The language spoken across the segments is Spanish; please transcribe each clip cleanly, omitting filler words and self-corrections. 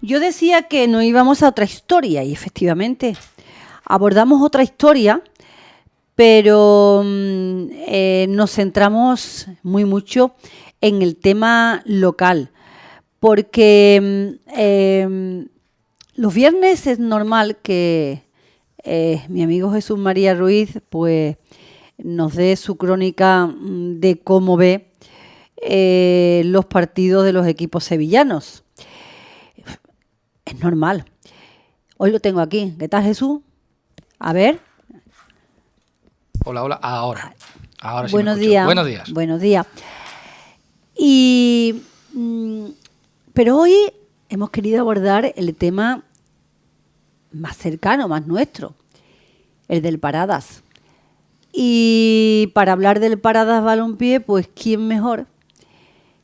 Yo decía que nos íbamos a otra historia y efectivamente abordamos otra historia, pero nos centramos mucho en el tema local, porque los viernes es normal que mi amigo Jesús María Ruiz pues nos dé su crónica de cómo ve los partidos de los equipos sevillanos. Es normal. Hoy lo tengo aquí. ¿Qué tal, Jesús? A ver. Hola, hola. Ahora sí. Buenos días. Buenos días. Buenos días. Pero hoy hemos querido abordar el tema más cercano, más nuestro, el del Paradas. Y para hablar del Paradas Balompié, pues quién mejor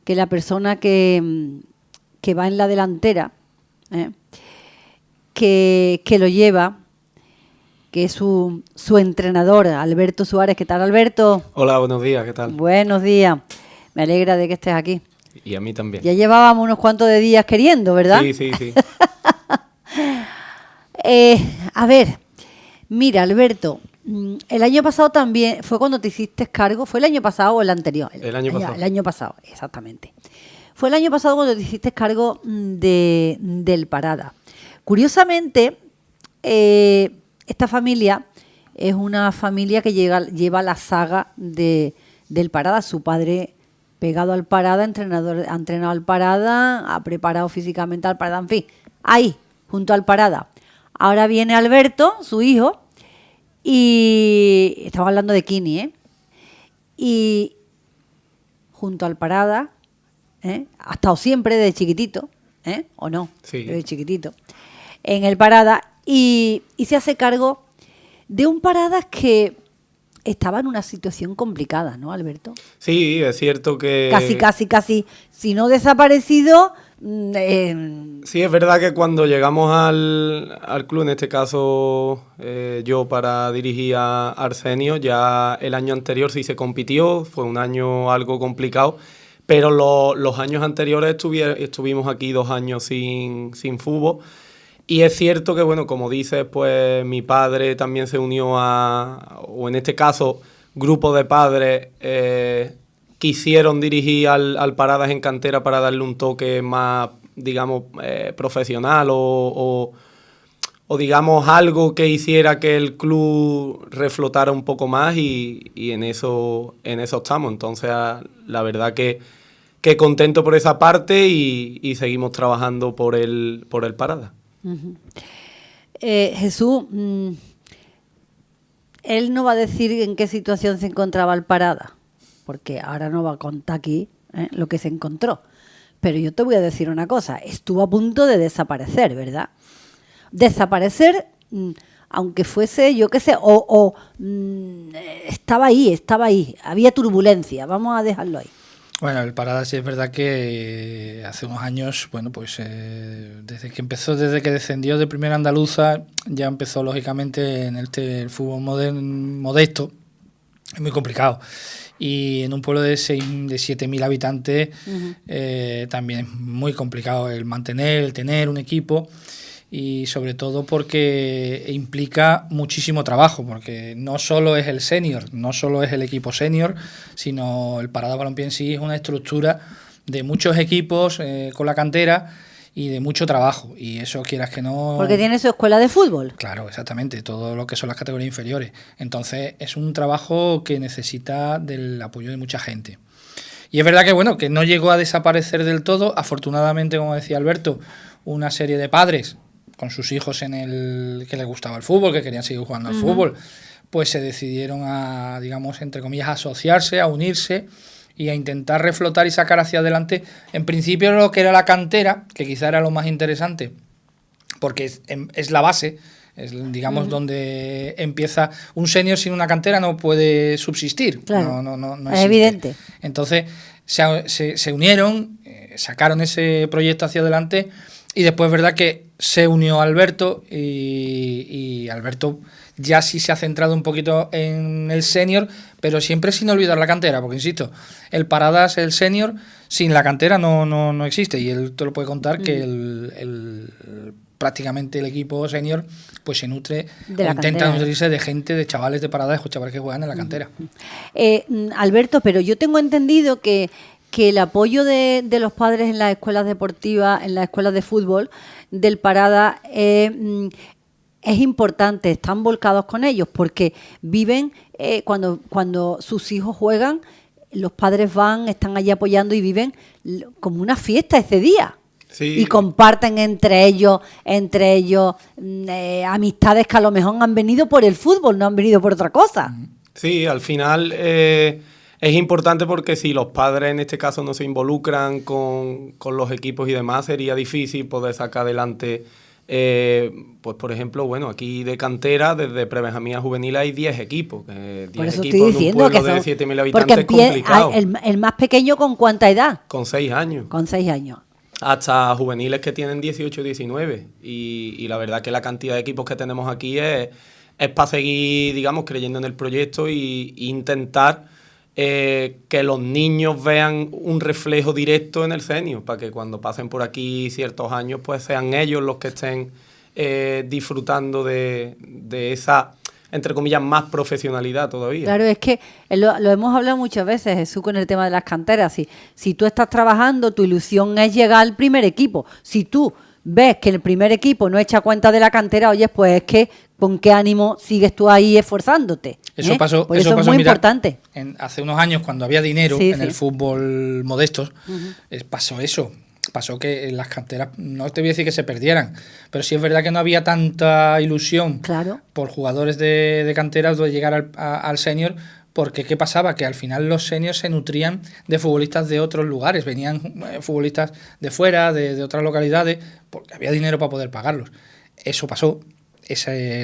que la persona que va en la delantera, que lo lleva, que es su entrenador, Alberto Suárez. ¿Qué tal, Alberto? Hola, buenos días, ¿qué tal? Buenos días. Me alegra de que estés aquí. Y a mí también. Ya llevábamos unos cuantos de días queriendo, ¿verdad? Sí. A ver, mira, Alberto, el año pasado también, ¿fue cuando te hiciste cargo? ¿Fue el año pasado o el anterior? El año pasado. El año pasado, exactamente. Fue el año pasado cuando te hiciste cargo del Parada. Curiosamente, esta familia es una familia que lleva la saga del Parada. Su padre pegado al Parada, ha entrenado al Parada, ha preparado físicamente al Parada, en fin, ahí, junto al Parada. Ahora viene Alberto, su hijo, y estamos hablando de Kini, y junto al Parada, ha estado siempre desde chiquitito, ¿o no? Sí. Desde chiquitito, en el Parada, y se hace cargo de un Parada que estaba en una situación complicada, ¿no, Alberto? Sí, es cierto que... Casi, si no desaparecido... Sí, es verdad que cuando llegamos al club, en este caso yo para dirigir a Arsenio, ya el año anterior sí se compitió, fue un año algo complicado, pero los años anteriores estuvimos aquí 2 años sin fútbol. Y es cierto que, bueno, como dices, pues mi padre también se unió o en este caso, grupo de padres quisieron dirigir al Paradas en cantera para darle un toque más, digamos, profesional o digamos algo que hiciera que el club reflotara un poco más y en eso estamos. Entonces, la verdad que contento por esa parte y seguimos trabajando por el Paradas. Uh-huh. Jesús, él no va a decir en qué situación se encontraba el Parada, porque ahora no va a contar aquí lo que se encontró. Pero yo te voy a decir una cosa, estuvo a punto de desaparecer, ¿verdad? Desaparecer, aunque fuese, yo qué sé, estaba ahí, había turbulencia, vamos a dejarlo ahí. Bueno, el Parada sí es verdad que hace unos años, bueno, pues desde que descendió de Primera Andaluza, ya empezó lógicamente en el fútbol modesto, es muy complicado. Y en un pueblo de 7.000 habitantes también es muy complicado el tener un equipo. Y sobre todo porque implica muchísimo trabajo, porque no solo es el senior, no solo es el equipo senior, sino el Parada Balompié en sí es una estructura de muchos equipos con la cantera y de mucho trabajo, y eso quieras que no... Porque tiene su escuela de fútbol. Claro, exactamente, todo lo que son las categorías inferiores. Entonces es un trabajo que necesita del apoyo de mucha gente. Y es verdad que, bueno, que no llegó a desaparecer del todo. Afortunadamente, como decía Alberto, una serie de padres con sus hijos que les gustaba el fútbol, que querían seguir jugando al fútbol, pues se decidieron a, digamos, entre comillas, asociarse, a unirse y a intentar reflotar y sacar hacia adelante, en principio, lo que era la cantera, que quizá era lo más interesante, porque es la base, es, digamos, donde empieza un senior sin una cantera no puede subsistir. Claro, no es evidente. Entonces se unieron, sacaron ese proyecto hacia adelante. Y después es verdad que se unió Alberto y Alberto ya sí se ha centrado un poquito en el senior, pero siempre sin olvidar la cantera, porque insisto, el Paradas, el senior, sin la cantera no existe, y él te lo puede contar que prácticamente el equipo senior pues se nutre o intenta nutrirse de gente, de chavales de Paradas o chavales que juegan en la cantera. Alberto, pero yo tengo entendido que el apoyo de los padres en las escuelas deportivas, en las escuelas de fútbol del Parada es importante, están volcados con ellos, porque viven, cuando sus hijos juegan, los padres van, están allí apoyando y viven como una fiesta ese día. Sí. Y comparten entre ellos amistades que a lo mejor han venido por el fútbol, no han venido por otra cosa. Sí, al final es importante, porque si los padres en este caso no se involucran con los equipos y demás, sería difícil poder sacar adelante, pues por ejemplo, bueno, aquí de cantera, desde prebenjamín a juvenil hay 10 equipos. 10 por eso equipos estoy diciendo en un pueblo de 7.000 habitantes es complicado. El más pequeño, ¿con cuánta edad? Con 6 años. Con 6 años. Hasta juveniles que tienen 18, 19. Y la verdad que la cantidad de equipos que tenemos aquí es para seguir, digamos, creyendo en el proyecto y intentar que los niños vean un reflejo directo en el senior, para que cuando pasen por aquí ciertos años, pues sean ellos los que estén disfrutando de esa, entre comillas, más profesionalidad todavía. Claro, es que lo hemos hablado muchas veces, Jesús, con el tema de las canteras. Si tú estás trabajando, tu ilusión es llegar al primer equipo. Si tú ves que el primer equipo no echa cuenta de la cantera, oye, pues es que con qué ánimo sigues tú ahí esforzándote. Eso pasó, pues eso es muy importante. Hace unos años, cuando había dinero el fútbol modesto, pasó eso. Pasó que en las canteras, no te voy a decir que se perdieran, pero sí es verdad que no había tanta ilusión por jugadores de canteras de llegar al senior, porque ¿qué pasaba? Que al final los seniors se nutrían de futbolistas de otros lugares, venían futbolistas de fuera, de otras localidades, porque había dinero para poder pagarlos. Eso pasó.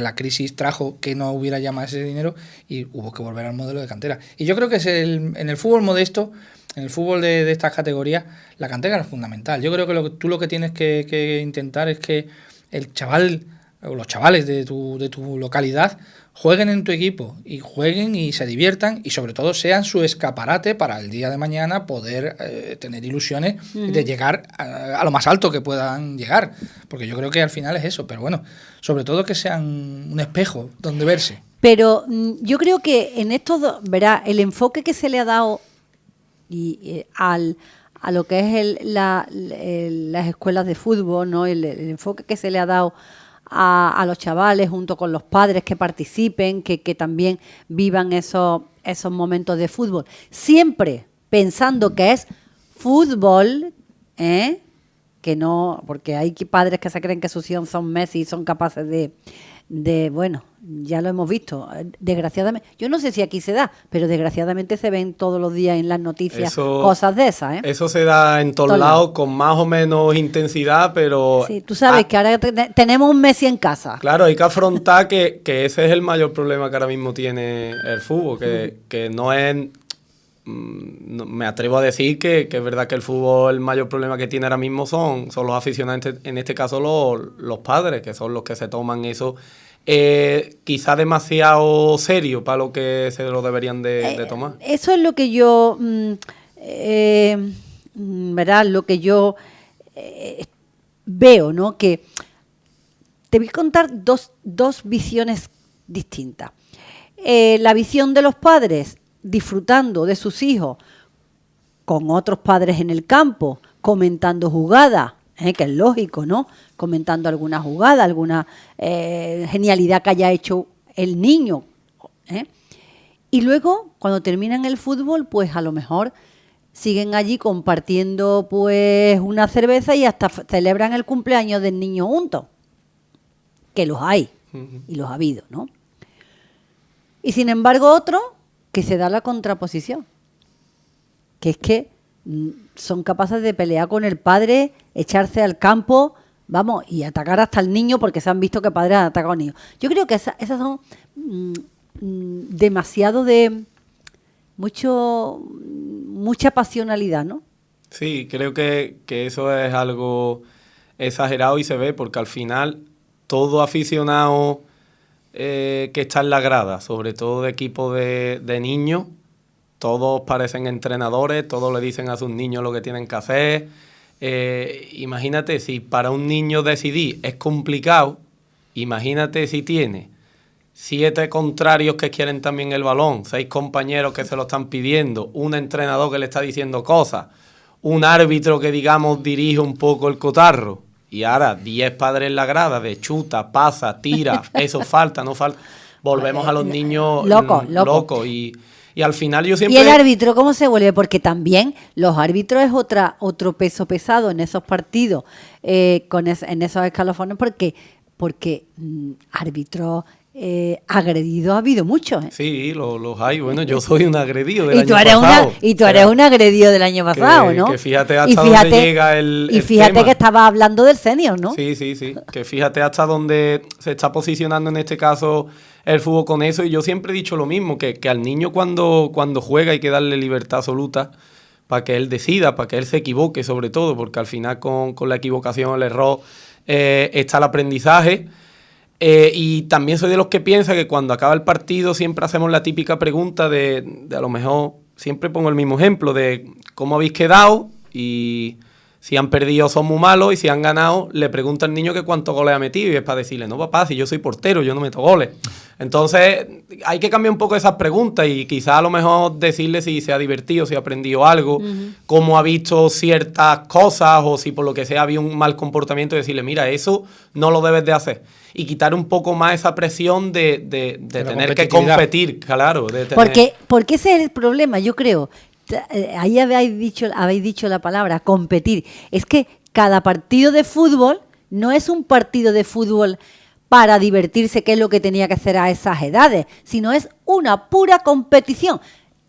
La crisis trajo que no hubiera ya más ese dinero y hubo que volver al modelo de cantera. Y yo creo que en el fútbol modesto, en el fútbol de estas categorías, la cantera es fundamental. Yo creo que tú lo que tienes que intentar es que el chaval o los chavales de tu localidad jueguen en tu equipo y jueguen y se diviertan, y sobre todo sean su escaparate para el día de mañana poder tener ilusiones de llegar a lo más alto que puedan llegar, porque yo creo que al final es eso, pero bueno, sobre todo que sean un espejo donde verse. Pero yo creo que en estos dos, verá, el enfoque que se le ha dado a lo que es las escuelas de fútbol, ¿no? El enfoque que se le ha dado a los chavales junto con los padres que participen, que también vivan esos momentos de fútbol, siempre pensando que es fútbol, que no, porque hay padres que se creen que sus hijos son Messi y son capaces de bueno, ya lo hemos visto, desgraciadamente, yo no sé si aquí se da, pero desgraciadamente se ven todos los días en las noticias cosas de esas, Eso se da en todos lados con más o menos intensidad, pero... Sí, tú sabes que ahora tenemos un Messi en casa. Claro, hay que afrontar que ese es el mayor problema que ahora mismo tiene el fútbol, que no es... me atrevo a decir que es verdad que el fútbol, el mayor problema que tiene ahora mismo son los aficionados, en este caso los padres, que son los que se toman eso quizá demasiado serio para lo que se lo deberían de tomar. Eso es lo que yo, ¿verdad? Lo que yo veo, ¿no? Que te voy a contar dos visiones distintas. La visión de los padres disfrutando de sus hijos con otros padres en el campo, comentando jugadas, que es lógico, ¿no? Comentando alguna jugada, alguna genialidad que haya hecho el niño. Y luego, cuando terminan el fútbol, pues a lo mejor siguen allí compartiendo pues una cerveza y hasta celebran el cumpleaños del niño juntos. Que los hay, y los ha habido, ¿no? Y sin embargo otro que se da la contraposición, que es que son capaces de pelear con el padre, echarse al campo, vamos, y atacar hasta el niño porque se han visto que padres han atacado a niños. Yo creo que esas son demasiado de mucha pasionalidad, ¿no? Sí, creo que eso es algo exagerado y se ve porque al final todo aficionado que está en la grada, sobre todo de equipo de niños, todos parecen entrenadores, todos le dicen a sus niños lo que tienen que hacer. Imagínate si para un niño decidir es complicado, imagínate si tiene 7 contrarios que quieren también el balón, 6 compañeros que se lo están pidiendo, un entrenador que le está diciendo cosas, un árbitro que, digamos, dirige un poco el cotarro, y ahora 10 padres en la grada de chuta, pasa, tira, eso falta, no falta. Volvemos a los niños locos. Y al final yo siempre... ¿Y el árbitro cómo se vuelve? Porque también los árbitros es otro peso pesado en esos partidos, en esos escalafones, porque árbitros agredidos ha habido muchos. Sí, los hay. Bueno, yo soy un agredido del año pasado. Y tú eres un agredido del año pasado, ¿no? Que fíjate hasta dónde llega el Y fíjate tema. que estaba hablando del senior, ¿no? Sí. Que fíjate hasta dónde se está posicionando en este caso el fútbol con eso. Y yo siempre he dicho lo mismo, que al niño cuando juega hay que darle libertad absoluta para que él decida, para que él se equivoque sobre todo, porque al final con la equivocación, el error, está el aprendizaje. Y también soy de los que piensa que cuando acaba el partido siempre hacemos la típica pregunta de a lo mejor, siempre pongo el mismo ejemplo, de cómo habéis quedado y si han perdido son muy malos y si han ganado le pregunta al niño que cuántos goles ha metido y es para decirle, no papá, si yo soy portero, yo no meto goles. Entonces hay que cambiar un poco esas preguntas y quizás a lo mejor decirle si se ha divertido, si ha aprendido algo, cómo ha visto ciertas cosas o si por lo que sea había un mal comportamiento y decirle, mira, eso no lo debes de hacer. Y quitar un poco más esa presión de tener que competir, claro. Porque ese es el problema, yo creo. Ahí habéis dicho la palabra, competir. Es que cada partido de fútbol no es un partido de fútbol para divertirse, que es lo que tenía que hacer a esas edades, sino es una pura competición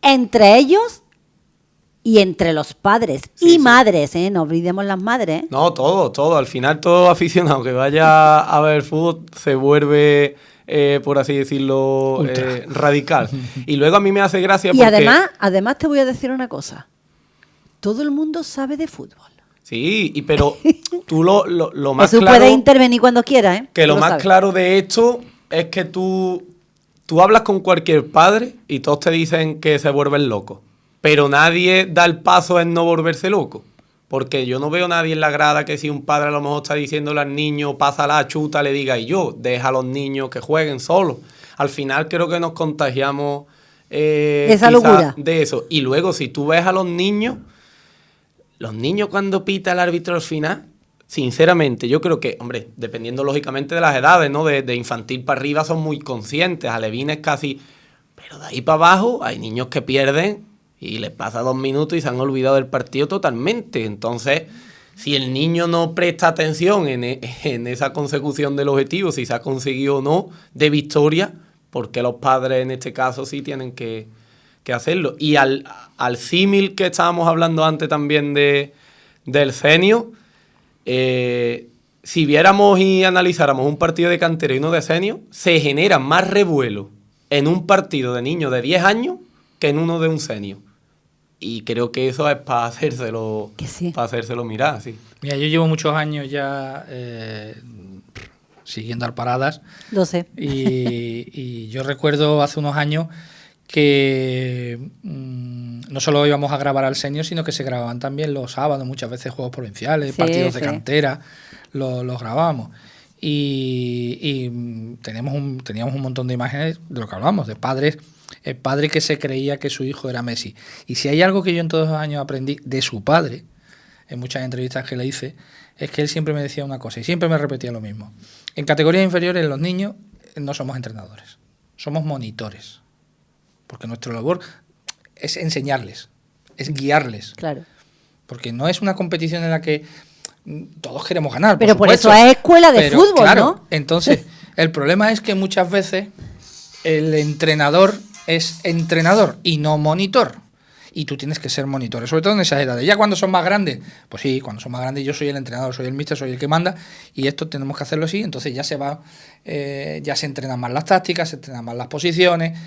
entre ellos y entre los padres y madres, no olvidemos las madres. No, todo. Al final todo aficionado que vaya a ver fútbol se vuelve, por así decirlo, radical. Y luego a mí me hace gracia porque... Y además te voy a decir una cosa. Todo el mundo sabe de fútbol. Sí, pero tú lo más Eso claro... puedes intervenir cuando quieras, Que lo más claro de esto es que tú hablas con cualquier padre y todos te dicen que se vuelven locos. Pero nadie da el paso en no volverse loco. Porque yo no veo a nadie en la grada que si un padre a lo mejor está diciéndole al niño, pasa la chuta, le diga, y yo, deja a los niños que jueguen solos. Al final creo que nos contagiamos esa locura de eso. Y luego, si tú ves a los niños cuando pita el árbitro al final, sinceramente, yo creo que, hombre, dependiendo lógicamente de las edades, ¿no? De infantil para arriba son muy conscientes, alevines casi, pero de ahí para abajo hay niños que pierden y les pasa 2 minutos y se han olvidado del partido totalmente. Entonces, si el niño no presta atención en esa consecución del objetivo, si se ha conseguido o no de victoria, porque los padres en este caso sí tienen que hacerlo. Y al símil que estábamos hablando antes también del senior, si viéramos y analizáramos un partido de cantera y uno de senior, se genera más revuelo en un partido de niños de 10 años que en uno de un senior. Y creo que eso es para hacérselo mirar, sí. Mira, yo llevo muchos años ya siguiendo al Paradas. Lo sé. Y yo recuerdo hace unos años que no solo íbamos a grabar al senior, sino que se grababan también los sábados, muchas veces juegos provinciales, partidos de cantera, los grabábamos. Y teníamos un montón de imágenes de lo que hablábamos, de padres. El padre que se creía que su hijo era Messi. Y si hay algo que yo en todos los años aprendí de su padre, en muchas entrevistas que le hice, es que él siempre me decía una cosa y siempre me repetía lo mismo. En categorías inferiores, los niños no somos entrenadores, somos monitores. Porque nuestra labor es enseñarles, es guiarles. Claro. Porque no es una competición en la que todos queremos ganar. Pero por eso es escuela de fútbol, claro, ¿no? Entonces, el problema es que muchas veces el entrenador es entrenador y no monitor. Y tú tienes que ser monitor, sobre todo en esas edades. Ya cuando son más grandes, pues sí, cuando son más grandes yo soy el entrenador, soy el míster, soy el que manda y esto tenemos que hacerlo así. Entonces ya ya se entrenan más las tácticas, se entrenan más las posiciones.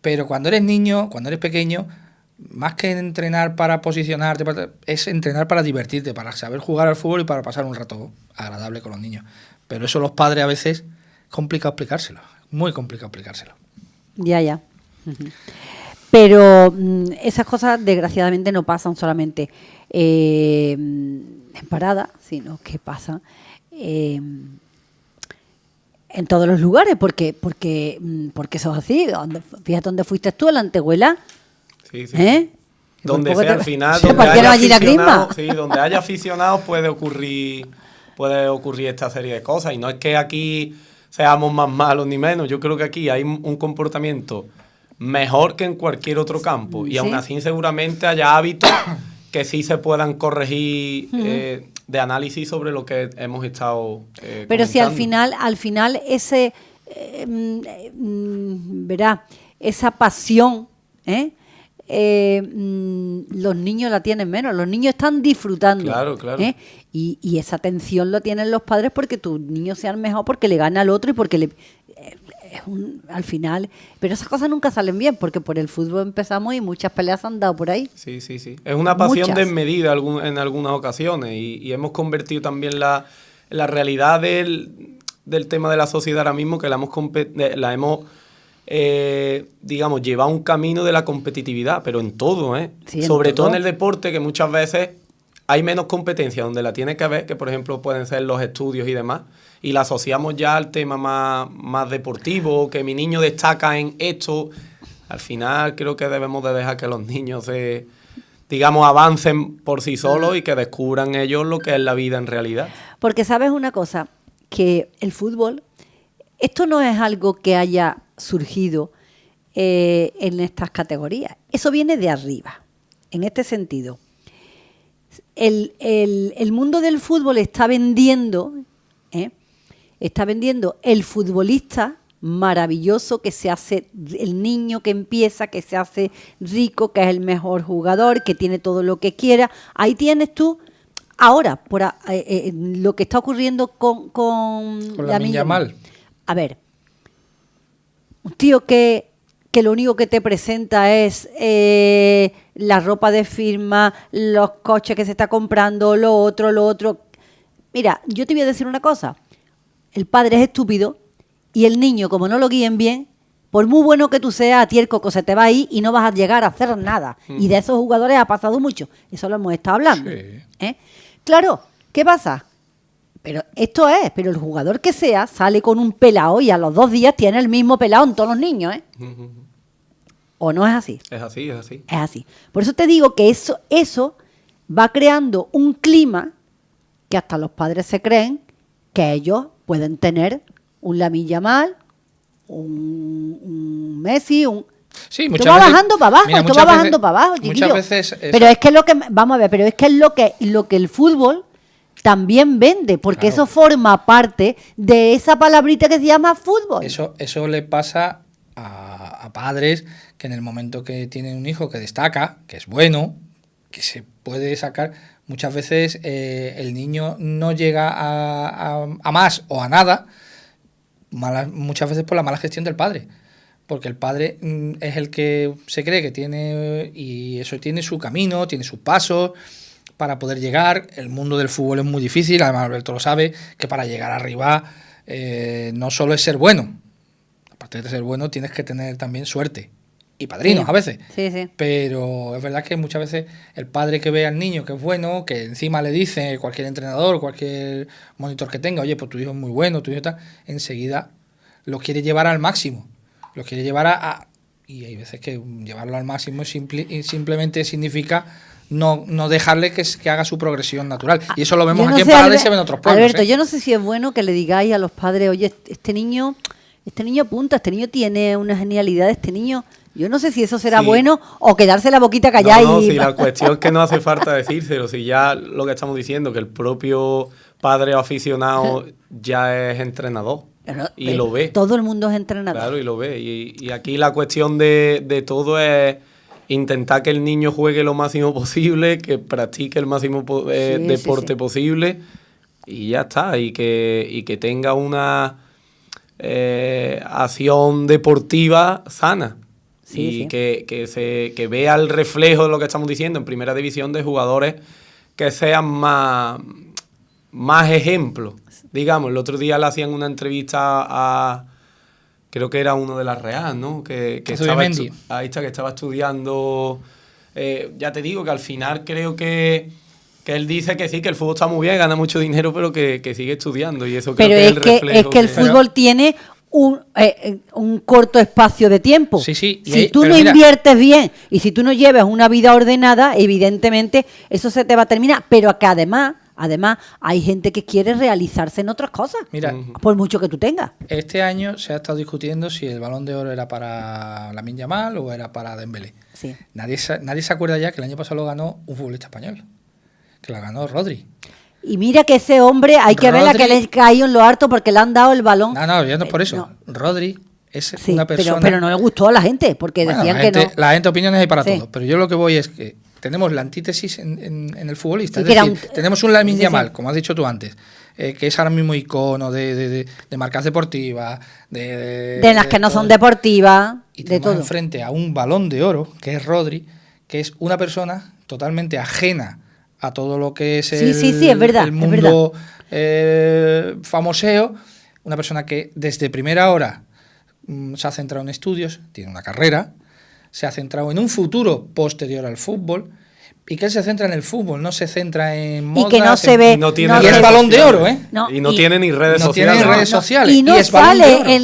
Pero cuando eres niño, cuando eres pequeño, más que entrenar para posicionarte, es entrenar para divertirte, para saber jugar al fútbol y para pasar un rato agradable con los niños. Pero eso los padres a veces es complicado explicárselo, muy complicado explicárselo. Ya. Uh-huh. Pero esas cosas desgraciadamente no pasan solamente en Parada, sino que pasan en todos los lugares, porque eso es así. Fíjate dónde fuiste tú, a la Antehuela. Sí. ¿Eh? Donde sea, al final, donde haya aficionados puede ocurrir esta serie de cosas. Y no es que aquí seamos más malos ni menos. Yo creo que aquí hay un comportamiento mejor que en cualquier otro campo. Y aún así seguramente haya hábitos que sí se puedan corregir de análisis sobre lo que hemos estado pero comentando. si al final ese verá, esa pasión, los niños la tienen menos, los niños están disfrutando. Claro. Y esa atención lo tienen los padres porque tus niños sean mejor, porque le gana al otro y porque al final, pero esas cosas nunca salen bien, porque por el fútbol empezamos y muchas peleas han dado por ahí. Sí. Es una pasión desmedida en algunas ocasiones y hemos convertido también la realidad del tema de la sociedad ahora mismo, que la hemos digamos, llevado un camino de la competitividad, pero en todo, Sí, sobre todo en el deporte, que muchas veces hay menos competencia donde la tiene que haber, que por ejemplo pueden ser los estudios y demás, y la asociamos ya al tema más deportivo, que mi niño destaca en esto. Al final creo que debemos de dejar que los niños avancen por sí solos y que descubran ellos lo que es la vida en realidad. Porque sabes una cosa, que el fútbol, esto no es algo que haya surgido en estas categorías, eso viene de arriba, en este sentido. El mundo del fútbol está vendiendo el futbolista maravilloso que se hace, el niño que empieza, que se hace rico, que es el mejor jugador, que tiene todo lo que quiera. Ahí tienes tú, ahora, lo que está ocurriendo con Lamine Yamal. A ver, un tío que lo único que te presenta es la ropa de firma, los coches que se está comprando, lo otro. Mira, yo te voy a decir una cosa. El padre es estúpido y el niño, como no lo guíen bien, por muy bueno que tú seas, a ti el coco se te va a ir y no vas a llegar a hacer nada. Y de esos jugadores ha pasado mucho. Eso lo hemos estado hablando. Sí. Claro, ¿qué pasa? Pero el jugador que sea sale con un pelao y a los 2 días tiene el mismo pelao en todos los niños, ¿O no es así? Es así. Es así. Por eso te digo que eso va creando un clima que hasta los padres se creen que ellos pueden tener un Lamine Yamal, un Messi, Sí, esto va bajando para abajo, chiquillo. Muchas veces pero es que lo que el fútbol también vende, porque Claro. eso forma parte de esa palabrita que se llama fútbol. Eso le pasa a padres que en el momento que tienen un hijo que destaca, que es bueno, que se puede sacar, muchas veces el niño no llega a más o a nada, muchas veces por la mala gestión del padre. Porque el padre es el que se cree que tiene, y eso tiene su camino, tiene sus pasos para poder llegar. El mundo del fútbol es muy difícil, además Alberto lo sabe, que para llegar arriba no solo es ser bueno, aparte de ser bueno tienes que tener también suerte y padrinos a veces. Sí. Pero es verdad que muchas veces el padre que ve al niño que es bueno, que encima le dice cualquier entrenador, cualquier monitor que tenga, oye, pues tu hijo es muy bueno, tu hijo está, enseguida lo quiere llevar al máximo. Lo quiere llevar y hay veces que llevarlo al máximo simplemente significa no dejarle que haga su progresión natural. Y eso lo vemos aquí en Parada y se ven en otros pueblos. Alberto, yo no sé si es bueno que le digáis a los padres, oye, este niño apunta, este niño tiene una genialidad, este niño... Yo no sé si eso será bueno o quedarse la boquita callada si la cuestión es que no hace falta decírselo, si ya lo que estamos diciendo, que el propio padre o aficionado ya es entrenador. Y lo ve. Todo el mundo es entrenador. Claro, y lo ve. Y aquí la cuestión de todo es intentar que el niño juegue lo máximo posible, que practique el máximo deporte posible y ya está. Y que tenga una acción deportiva sana. Sí. Que vea el reflejo de lo que estamos diciendo en primera división de jugadores que sean más ejemplos. Digamos, el otro día le hacían una entrevista a, creo que era uno de la Real, ¿no? Que estaba estudiando. Ya te digo que al final creo que él dice que sí, que el fútbol está muy bien, gana mucho dinero, pero que sigue estudiando. Y eso creo pero que es el reflejo. Es que el fútbol tiene un corto espacio de tiempo. Sí. Si tú no inviertes bien y si tú no llevas una vida ordenada, evidentemente eso se te va a terminar. Pero que además hay gente que quiere realizarse en otras cosas. Mira, por mucho que tú tengas. Este año se ha estado discutiendo si el Balón de Oro era para Lamine Yamal o era para Dembélé. Sí. Nadie se acuerda ya que el año pasado lo ganó un futbolista español, que lo ganó Rodri. Y mira que ese hombre, hay que ver la que le cayó en lo harto porque le han dado el balón. No, ya no es por eso. No. Rodri es una persona... Pero no le gustó a la gente, porque decían que no. La gente opiniones hay para todo, pero yo lo que voy es que tenemos la antítesis en el futbolista. Sí, es decir, tenemos un Lamine Yamal, como has dicho tú antes, que es ahora mismo icono de marcas deportivas, de las que no son deportivas, y de todo. Enfrente a un Balón de Oro, que es Rodri, que es una persona totalmente ajena a todo lo que es es verdad, el mundo famoseo, una persona que desde primera hora se ha centrado en estudios, tiene una carrera, se ha centrado en un futuro posterior al fútbol, y que él se centra en el fútbol, no se centra en modas, y que no se ve, y es Balón de Oro, y no tiene ni redes sociales. Y no sale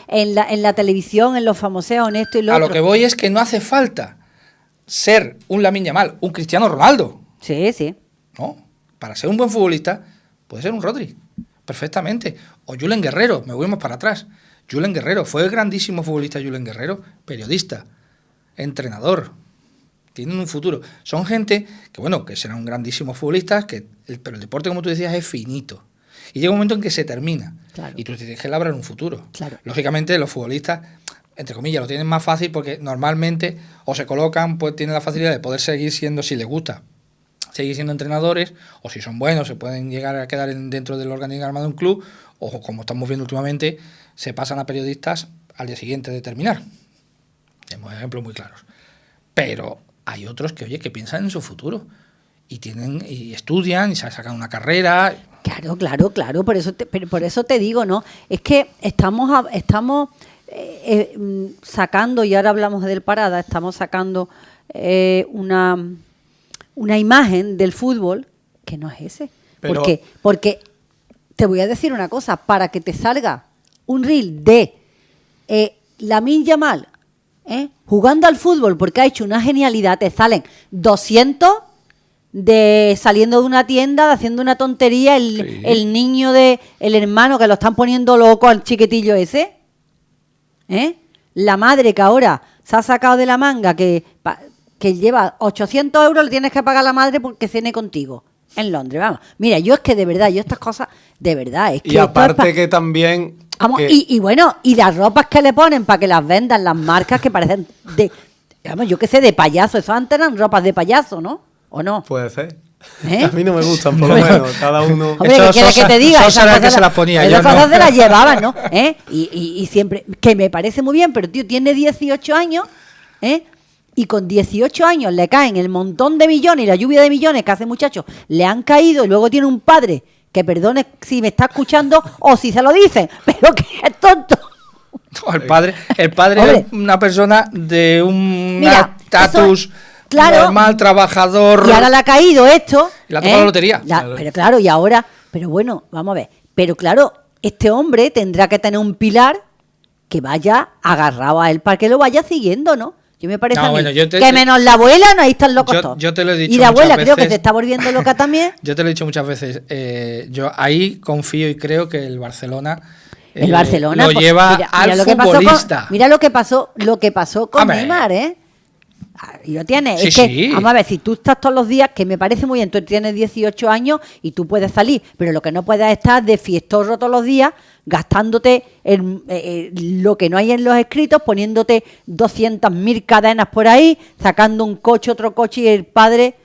en la televisión, en los famoseos, en esto y lo otro. A lo que voy es que no hace falta ser un Lamine Yamal, un Cristiano Ronaldo. Sí. No, para ser un buen futbolista puede ser un Rodri, perfectamente. O Julen Guerrero, me voy más para atrás. Julen Guerrero, fue el grandísimo futbolista Julen Guerrero, periodista, entrenador, tienen un futuro. Son gente que serán grandísimos futbolistas, pero el deporte, como tú decías, es finito. Y llega un momento en que se termina. Claro. Y tú tienes que labrar un futuro. Claro. Lógicamente, los futbolistas, entre comillas, lo tienen más fácil porque normalmente o se colocan, pues tienen la facilidad de poder seguir siendo, si les gusta, seguir siendo entrenadores, o si son buenos, se pueden llegar a quedar dentro del organigrama de un club, o como estamos viendo últimamente, se pasan a periodistas al día siguiente de terminar. Tenemos ejemplos muy claros. Pero hay otros que piensan en su futuro y estudian y se sacan una carrera. Claro, por eso te digo, ¿no? Es que estamos sacando, y ahora hablamos del Parada, estamos sacando una imagen del fútbol que no es ese. Porque te voy a decir una cosa, para que te salga un reel de Lamine Yamal jugando al fútbol porque ha hecho una genialidad, te salen 200 saliendo de una tienda, haciendo una tontería, el niño el hermano que lo están poniendo loco al chiquitillo ese, la madre que ahora se ha sacado de la manga que lleva 800 euros, le tienes que pagar a la madre porque cene contigo en Londres, vamos. Mira, yo es que de verdad, estas cosas, de verdad, es que... Y aparte que también... Vamos, y bueno, y las ropas que le ponen para que las vendan, las marcas que parecen yo qué sé, de payaso. Eso antes eran ropas de payaso, ¿no? ¿O no? Puede ser. A mí no me gustan, por lo menos. Cada uno... Hombre, ¿qué quieres que te diga? Esas que se las ponía yo, esas cosas se las llevaban, ¿no? Y siempre... Que me parece muy bien, pero tío, tiene 18 años, y con 18 años le caen el montón de millones y la lluvia de millones que hace muchachos le han caído, y luego tiene un padre que, perdone si me está escuchando o si se lo dicen, pero que es tonto. No, el padre es una persona de un estatus normal, trabajador. Y ahora le ha caído esto. Y le ha tocado la lotería. Pero claro, y ahora, pero bueno, vamos a ver. Pero claro, este hombre tendrá que tener un pilar que vaya agarrado a él para que lo vaya siguiendo, ¿no? Yo me parece que menos la abuela, no, ahí están locos todos. Yo te lo he dicho. Y la abuela creo que se está volviendo loca también. Yo te lo he dicho muchas veces. Yo ahí confío y creo que el Barcelona lo lleva al futbolista. Mira lo que pasó con Neymar, Y lo tienes. Sí, es que, vamos a ver, si tú estás todos los días, que me parece muy bien, tú tienes 18 años y tú puedes salir, pero lo que no puedes es estar de fiestorro todos los días, gastándote lo que no hay en los escritos, poniéndote 200.000 cadenas por ahí, sacando un coche, otro coche, y al padre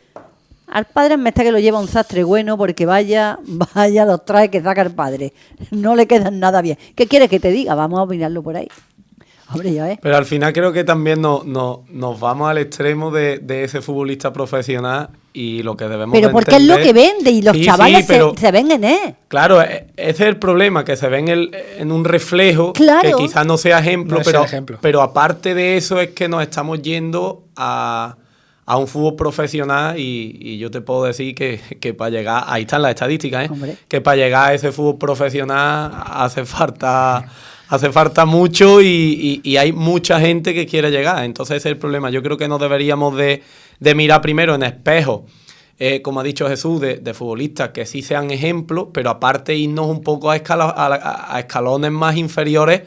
me está que lo lleva un sastre bueno, porque vaya los trae que saca el padre. No le quedan nada bien. ¿Qué quieres que te diga? Vamos a opinarlo por ahí. Hombre, ya ves. Pero al final creo que también nos vamos al extremo de ese futbolista profesional y lo que debemos Pero de porque es lo que entender... vende y los Sí, chavales sí, pero- se ven en él. Claro, ese es el problema, que se ve en un reflejo Claro. que quizás no sea ejemplo, No es el ejemplo. pero aparte de eso es que nos estamos yendo a un fútbol profesional y yo te puedo decir que para llegar, ahí están las estadísticas, Hombre. que para llegar a ese fútbol profesional hace falta mucho y hay mucha gente que quiere llegar. Entonces ese es el problema. Yo creo que no deberíamos de mirar primero en espejo, como ha dicho Jesús, de futbolistas que sí sean ejemplos, pero aparte irnos un poco a escalones más inferiores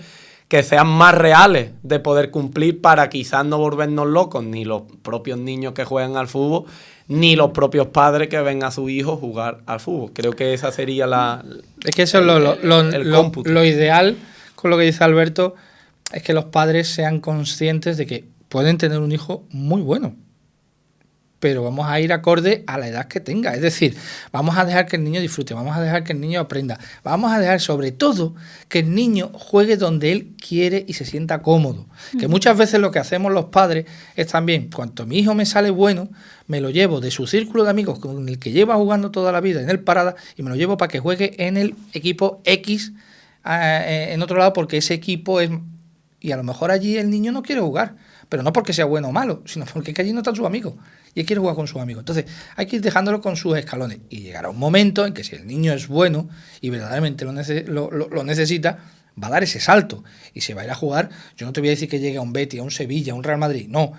que sean más reales de poder cumplir para quizás no volvernos locos, ni los propios niños que juegan al fútbol, ni los propios padres que ven a su hijo jugar al fútbol. Creo que esa sería Es que eso es el cómputo. lo ideal, con lo que dice Alberto, es que los padres sean conscientes de que pueden tener un hijo muy bueno, pero vamos a ir acorde a la edad que tenga. Es decir, vamos a dejar que el niño disfrute, vamos a dejar que el niño aprenda, vamos a dejar sobre todo que el niño juegue donde él quiere y se sienta cómodo. Que muchas veces lo que hacemos los padres es también, cuanto mi hijo me sale bueno, me lo llevo de su círculo de amigos con el que lleva jugando toda la vida en el Parada y me lo llevo para que juegue en el equipo X en otro lado, porque ese equipo es... Y a lo mejor allí el niño no quiere jugar, pero no porque sea bueno o malo, sino porque es que allí no están sus amigos y él quiere jugar con sus amigos. Entonces hay que ir dejándolo con sus escalones y llegará un momento en que si el niño es bueno y verdaderamente lo necesita, va a dar ese salto y se va a ir a jugar. Yo no te voy a decir que llegue a un Betis, a un Sevilla, a un Real Madrid, no,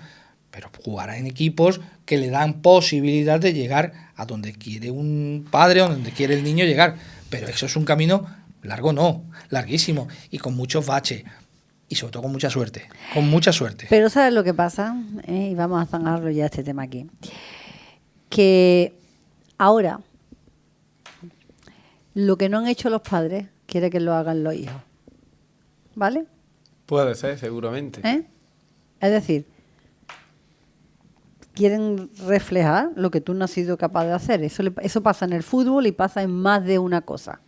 pero jugará en equipos que le dan posibilidad de llegar a donde quiere un padre o donde quiere el niño llegar. Pero eso es un camino largo, no, larguísimo y con muchos baches. Y sobre todo con mucha suerte, con mucha suerte. Pero ¿sabes lo que pasa? Y vamos a zanjarlo ya este tema aquí. Que ahora lo que no han hecho los padres quiere que lo hagan los hijos. ¿Vale? Puede ser, seguramente. Es decir, quieren reflejar lo que tú no has sido capaz de hacer. Eso pasa en el fútbol y pasa en más de una cosa.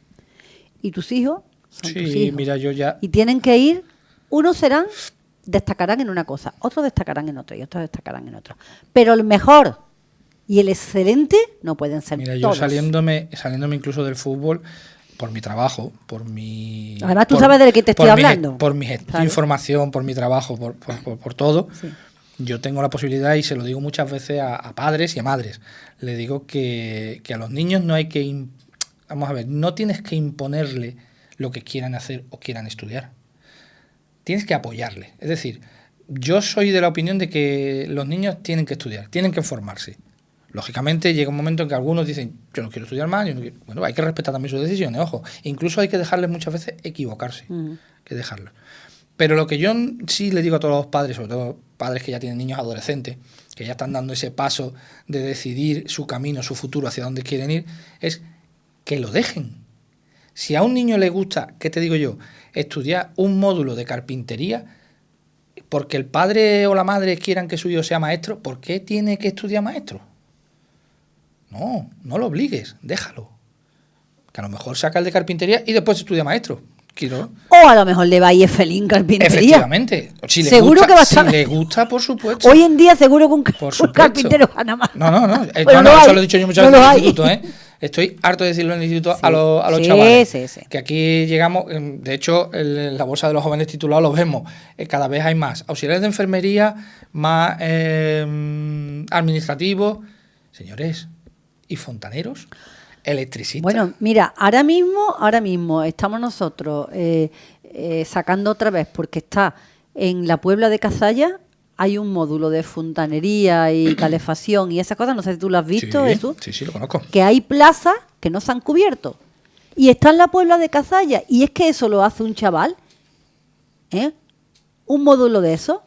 Y tus hijos son tus hijos. Mira, yo ya... Y tienen que ir, unos destacarán en una cosa, otros destacarán en otra y otros destacarán en otra. Pero el mejor y el excelente no pueden ser Mira, todos. yo saliéndome incluso del fútbol, por mi trabajo, por mi... Además, tú sabes de qué te estoy hablando. Por mi Claro. información, por mi trabajo, por todo. Sí. Yo tengo la posibilidad, y se lo digo muchas veces a padres y a madres, le digo que a los niños no hay que... Vamos a ver, no tienes que imponerle lo que quieran hacer o quieran estudiar. Tienes que apoyarle. Es decir, yo soy de la opinión de que los niños tienen que estudiar, tienen que formarse. Lógicamente llega un momento en que algunos dicen, yo no quiero estudiar más, yo no quiero... Bueno, hay que respetar también sus decisiones, ojo. Incluso hay que dejarles muchas veces equivocarse, que dejarlos. Pero lo que yo sí le digo a todos los padres, sobre todo padres que ya tienen niños adolescentes, que ya están dando ese paso de decidir su camino, su futuro, hacia dónde quieren ir, es que lo dejen. Si a un niño le gusta, ¿qué te digo yo?, estudiar un módulo de carpintería, porque el padre o la madre quieran que su hijo sea maestro, ¿por qué tiene que estudiar maestro? No, no lo obligues, déjalo. Que a lo mejor saca el de carpintería y después estudia maestro. Quiero... O a lo mejor le va a ir feliz carpintería. Efectivamente. Si le Seguro gusta, que va a estar... Si le gusta, por supuesto. Hoy en día seguro que un Supuesto. carpintero gana más. No. Pero No, hay. eso lo he dicho yo muchas No veces lo en el hay. instituto, Estoy harto de decirlo en el instituto a los Sí, chavales. sí. Que aquí llegamos, de hecho, en la bolsa de los jóvenes titulados los vemos. Cada vez hay más auxiliares de enfermería, más administrativos. Señores, ¿y fontaneros? ¿Electricistas? Bueno, mira, ahora mismo estamos nosotros sacando otra vez, porque está en la Puebla de Cazalla, hay un módulo de fontanería y calefacción y esas cosas, no sé si tú lo has visto, Jesús. Sí, lo conozco. Que hay plazas que no se han cubierto. Y está en la Puebla de Cazalla. Y es que eso lo hace un chaval, un módulo de eso,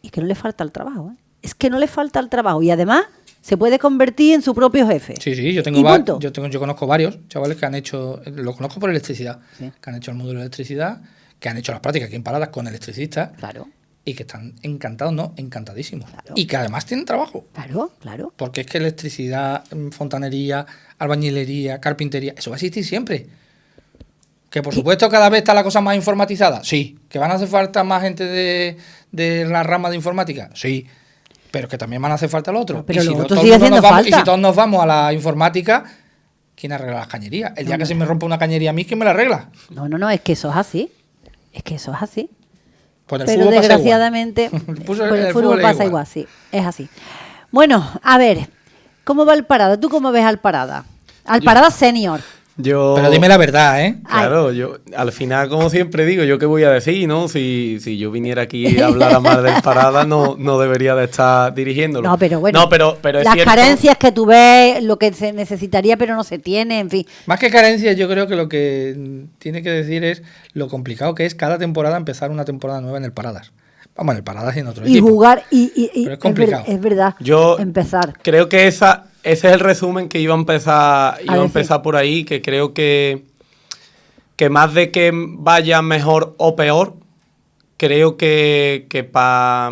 y que no le falta el trabajo. Es que no le falta el trabajo. Y además se puede convertir en su propio jefe. Sí, yo conozco varios chavales que han hecho, los conozco por electricidad, que han hecho el módulo de electricidad, que han hecho las prácticas aquí en Paradas con electricistas. Claro. Y que están encantados, no, encantadísimos. Claro. Y que además tienen trabajo. Claro. Porque es que electricidad, fontanería, albañilería, carpintería, eso va a existir siempre. Que por supuesto cada vez está la cosa más informatizada, sí. Que van a hacer falta más gente de la rama de informática, sí. Pero que también van a hacer falta lo otro. Pero y, lo si otro todo el sigue mundo haciendo nos vamos, y falta. si todos nos vamos a la informática, ¿quién arregla las cañerías? El día que se me rompa una cañería a mí, ¿quién me la arregla? No, es que eso es así. Es que eso es así. Pues en el Pero fútbol pasa desgraciadamente, igual. pues En el el fútbol es pasa igual, sí. Es así. Bueno, a ver, ¿cómo va el Parada? ¿Tú cómo ves al Parada? Al Parada Senior. Pero dime la verdad, ¿eh? Claro, yo al final, como siempre digo, ¿yo qué voy a decir, no? Si yo viniera aquí a hablar más del Parada, no debería de estar dirigiéndolo. No, pero bueno, No, pero es las cierto. carencias que tú ves, lo que se necesitaría pero no se tiene, en fin. Más que carencias, yo creo que lo que tiene que decir es lo complicado que es cada temporada empezar una temporada nueva en el Paradas. Vamos, en el Paradas y en otro Y equipo. jugar, Pero es complicado. es verdad, Yo empezar. creo que ese es el resumen que iba a empezar, decir. por ahí, que creo que más de que vaya mejor o peor, creo que para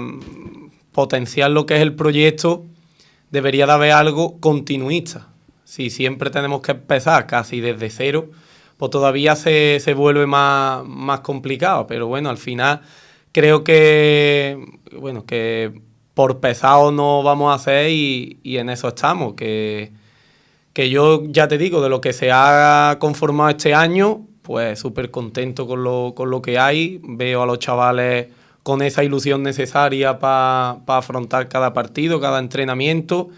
potenciar lo que es el proyecto debería de haber algo continuista. Si siempre tenemos que empezar casi desde cero, pues todavía se vuelve más complicado. Pero bueno, al final creo que por pesado no vamos a hacer y en eso estamos. Que yo ya te digo, de lo que se ha conformado este año, pues súper contento con lo que hay. Veo a los chavales con esa ilusión necesaria para afrontar cada partido, cada entrenamiento.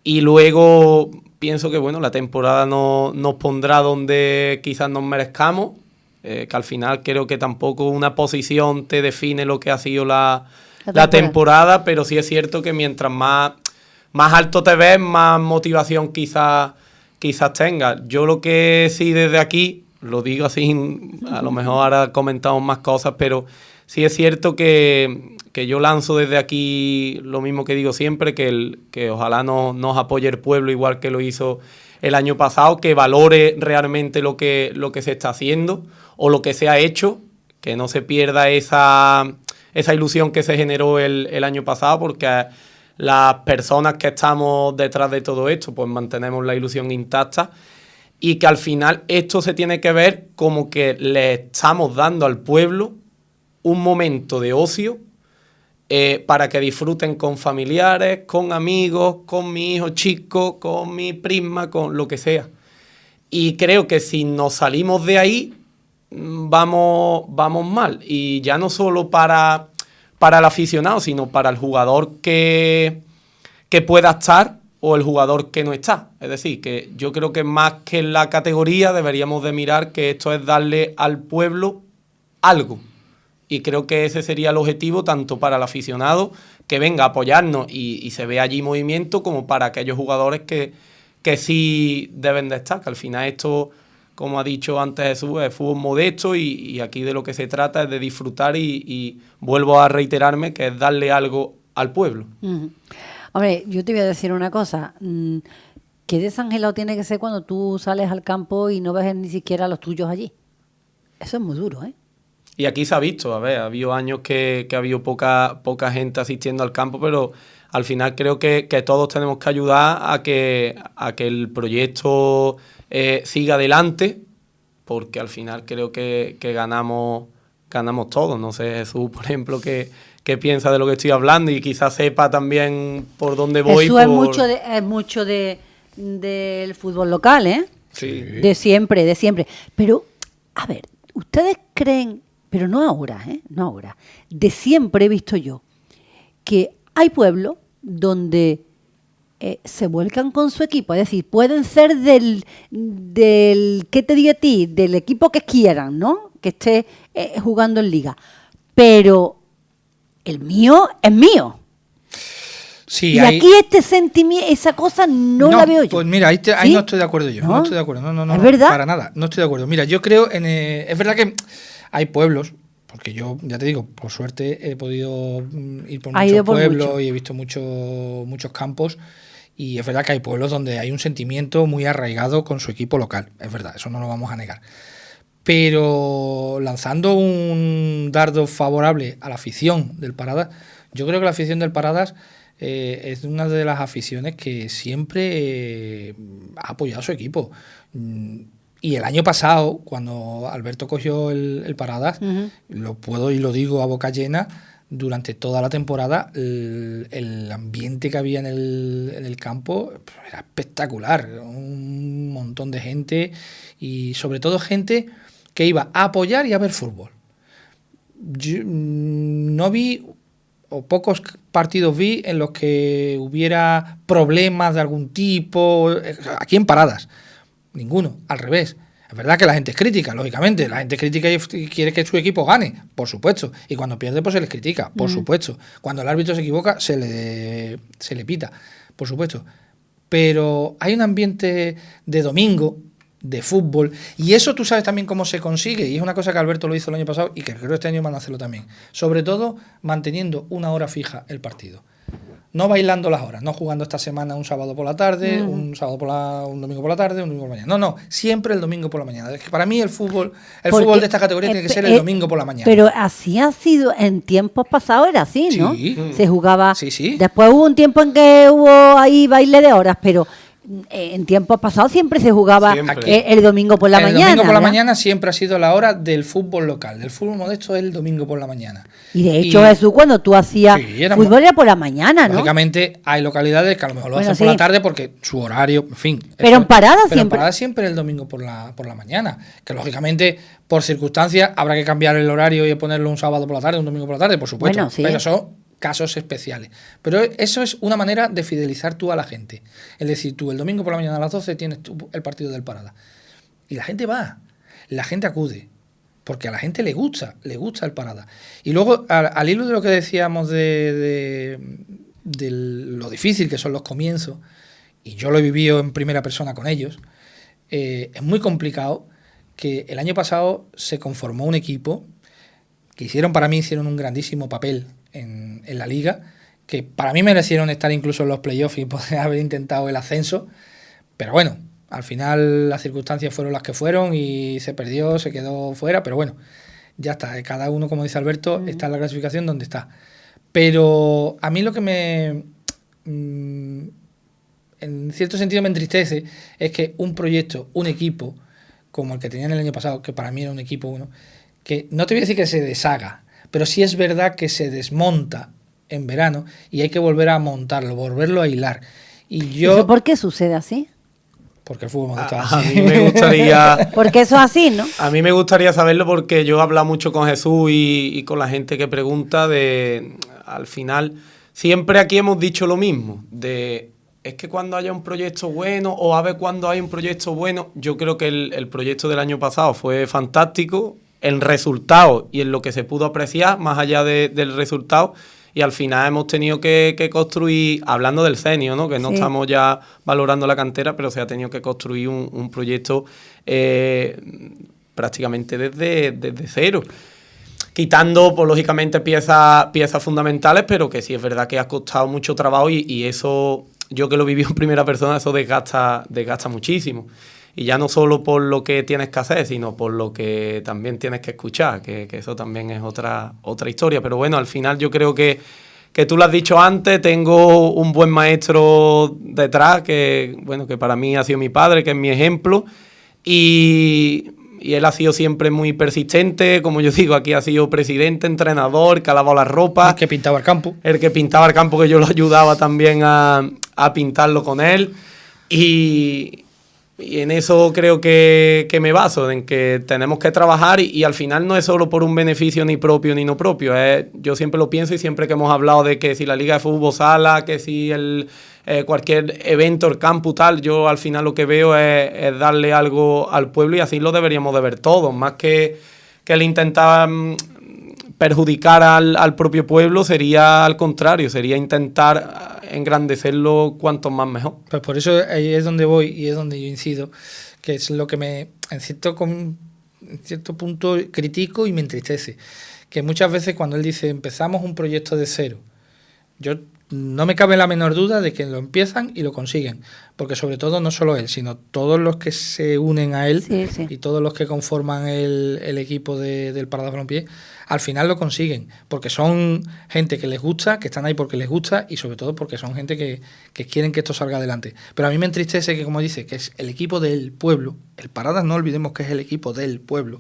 Y luego pienso que bueno, la temporada nos pondrá donde quizás nos merezcamos. Que al final creo que tampoco una posición te define lo que ha sido la temporada, pero sí es cierto que mientras más alto te ves, más motivación quizás tengas. Yo lo que sí desde aquí, lo digo así, a lo mejor ahora comentamos más cosas, pero sí es cierto que yo lanzo desde aquí lo mismo que digo siempre, que ojalá nos apoye el pueblo igual que lo hizo el año pasado, que valore realmente lo que se está haciendo o lo que se ha hecho, que no se pierda esa ilusión que se generó el año pasado, porque las personas que estamos detrás de todo esto, pues mantenemos la ilusión intacta y que al final esto se tiene que ver como que le estamos dando al pueblo un momento de ocio para que disfruten con familiares, con amigos, con mi hijo chico, con mi prima, con lo que sea. Y creo que si nos salimos de ahí, vamos mal. Y ya no solo para el aficionado, sino para el jugador que pueda estar o el jugador que no está. Es decir, que yo creo que más que en la categoría deberíamos de mirar que esto es darle al pueblo algo. Y creo que ese sería el objetivo tanto para el aficionado que venga a apoyarnos y se vea allí movimiento, como para aquellos jugadores que sí deben de estar. Que al final esto, como ha dicho antes Jesús, es fútbol modesto y aquí de lo que se trata es de disfrutar y vuelvo a reiterarme que es darle algo al pueblo. Uh-huh. Hombre, yo te voy a decir una cosa. Qué desangelado tiene que ser cuando tú sales al campo y no ves ni siquiera a los tuyos allí. Eso es muy duro, ¿eh? Y aquí se ha visto, a ver, ha habido años que ha habido poca gente asistiendo al campo, pero al final creo que todos tenemos que ayudar a que el proyecto siga adelante, porque al final creo que ganamos todos. No sé, Jesús, por ejemplo, qué piensa de lo que estoy hablando y quizás sepa también por dónde voy. Jesús es mucho del fútbol local, ¿eh? Sí. De siempre. Pero, a ver, ¿ustedes creen, pero no ahora, no ahora, de siempre he visto yo, que hay pueblos donde se vuelcan con su equipo? Es decir, pueden ser del ¿qué te digo a ti? Del equipo que quieran, ¿no? Que esté jugando en liga. Pero el mío es mío. Sí, y aquí este sentimiento, esa cosa no la veo yo. Pues mira, ahí ¿Sí? no estoy de acuerdo yo. No estoy de acuerdo. No, ¿Es verdad? Para nada. No estoy de acuerdo. Mira, yo creo es verdad que hay pueblos, porque yo, ya te digo, por suerte he podido ir por muchos pueblos y he visto muchos campos. Y es verdad que hay pueblos donde hay un sentimiento muy arraigado con su equipo local. Es verdad, eso no lo vamos a negar. Pero lanzando un dardo favorable a la afición del Paradas, yo creo que la afición del Paradas es una de las aficiones que siempre ha apoyado a su equipo. Y el año pasado, cuando Alberto cogió el Paradas, lo puedo y lo digo a boca llena, durante toda la temporada el ambiente que había en el campo era espectacular. Un montón de gente y sobre todo gente que iba a apoyar y a ver fútbol. Yo no vi, o pocos partidos vi, en los que hubiera problemas de algún tipo, aquí en Paradas. Ninguno, al revés. Es verdad que la gente es crítica, lógicamente. La gente es crítica y quiere que su equipo gane, por supuesto. Y cuando pierde, pues se les critica, por supuesto. Cuando el árbitro se equivoca, se le pita, por supuesto. Pero hay un ambiente de domingo, de fútbol, y eso tú sabes también cómo se consigue, y es una cosa que Alberto lo hizo el año pasado y que creo que este año van a hacerlo también. Sobre todo, manteniendo una hora fija el partido. No bailando las horas, no jugando esta semana un sábado por la tarde, un domingo por la tarde, un domingo por la mañana. No, siempre el domingo por la mañana. Es que para mí el fútbol de esta categoría tiene que ser el domingo por la mañana. Pero así ha sido, en tiempos pasados era así, ¿no? Sí. Se jugaba. Sí. Después hubo un tiempo en que hubo ahí baile de horas, pero en tiempos pasados siempre se jugaba el domingo por la mañana. El domingo por la ¿verdad? mañana siempre ha sido la hora del fútbol local. Del fútbol modesto es el domingo por la mañana. Y de hecho, Jesús, cuando tú hacías fútbol era por la mañana, ¿no? Lógicamente hay localidades que a lo mejor lo hacen por la tarde porque su horario, en fin. Pero en Paradas siempre. siempre. En Paradas siempre el domingo por la mañana. Que lógicamente, por circunstancias, habrá que cambiar el horario y ponerlo un sábado por la tarde, un domingo por la tarde, por supuesto. Bueno, sí. Pero son casos especiales. Pero eso es una manera de fidelizar tú a la gente. Es decir, tú el domingo por la mañana a las 12 tienes el partido del Parada. Y la gente va, la gente acude, porque a la gente le gusta el Parada. Y luego, al hilo de lo que decíamos de lo difícil que son los comienzos, y yo lo he vivido en primera persona con ellos, es muy complicado que el año pasado se conformó un equipo que para mí hicieron un grandísimo papel en la liga, que para mí merecieron estar incluso en los playoffs y poder haber intentado el ascenso, pero bueno, al final las circunstancias fueron las que fueron y se perdió, se quedó fuera, pero bueno, ya está, cada uno, como dice Alberto, está en la clasificación donde está. Pero a mí lo que en cierto sentido me entristece es que un proyecto, un equipo, como el que tenían el año pasado, que para mí era un equipo bueno, que no te voy a decir que se deshaga, pero sí es verdad que se desmonta en verano y hay que volver a montarlo, volverlo a hilar. Y ¿Eso por qué sucede así? Porque el fútbol modesto es A así. mí me gustaría... Porque eso es así, ¿no? A mí me gustaría saberlo porque yo he hablado mucho con Jesús y con la gente que pregunta al final, siempre aquí hemos dicho lo mismo, es que cuando haya un proyecto bueno o a ver cuando hay un proyecto bueno, yo creo que el proyecto del año pasado fue fantástico, en resultado y en lo que se pudo apreciar, más allá del resultado, y al final hemos tenido que construir, hablando del senior, ¿no? Que no estamos ya valorando la cantera, pero se ha tenido que construir un proyecto prácticamente desde cero. Quitando, pues lógicamente, piezas fundamentales, pero que sí es verdad que ha costado mucho trabajo y eso, yo que lo viví en primera persona, eso desgasta muchísimo. Y ya no solo por lo que tienes que hacer, sino por lo que también tienes que escuchar, que eso también es otra historia. Pero bueno, al final yo creo que tú lo has dicho antes, tengo un buen maestro detrás, que para mí ha sido mi padre, que es mi ejemplo, y él ha sido siempre muy persistente, como yo digo, aquí ha sido presidente, entrenador, que ha lavado la ropa. El que pintaba el campo. El que pintaba el campo, que yo lo ayudaba también a pintarlo con él. Y en eso creo que me baso, en que tenemos que trabajar y al final no es solo por un beneficio ni propio ni no propio. Yo siempre lo pienso y siempre que hemos hablado de que si la Liga de Fútbol Sala, que si cualquier evento, el campo tal, yo al final lo que veo es darle algo al pueblo y así lo deberíamos de ver todos, más que el intentar perjudicar al propio pueblo, sería al contrario, sería intentar engrandecerlo cuanto más mejor. Pues por eso ahí es donde voy y es donde yo incido, que es lo que en cierto punto critico y me entristece, que muchas veces cuando él dice empezamos un proyecto de cero, yo no me cabe la menor duda de que lo empiezan y lo consiguen, porque sobre todo no solo él, sino todos los que se unen a él y todos los que conforman el equipo del Paradas Balompié, al final lo consiguen, porque son gente que les gusta, que están ahí porque les gusta y sobre todo porque son gente que quieren que esto salga adelante. Pero a mí me entristece que, como dice, que es el equipo del pueblo, el Paradas no olvidemos que es el equipo del pueblo,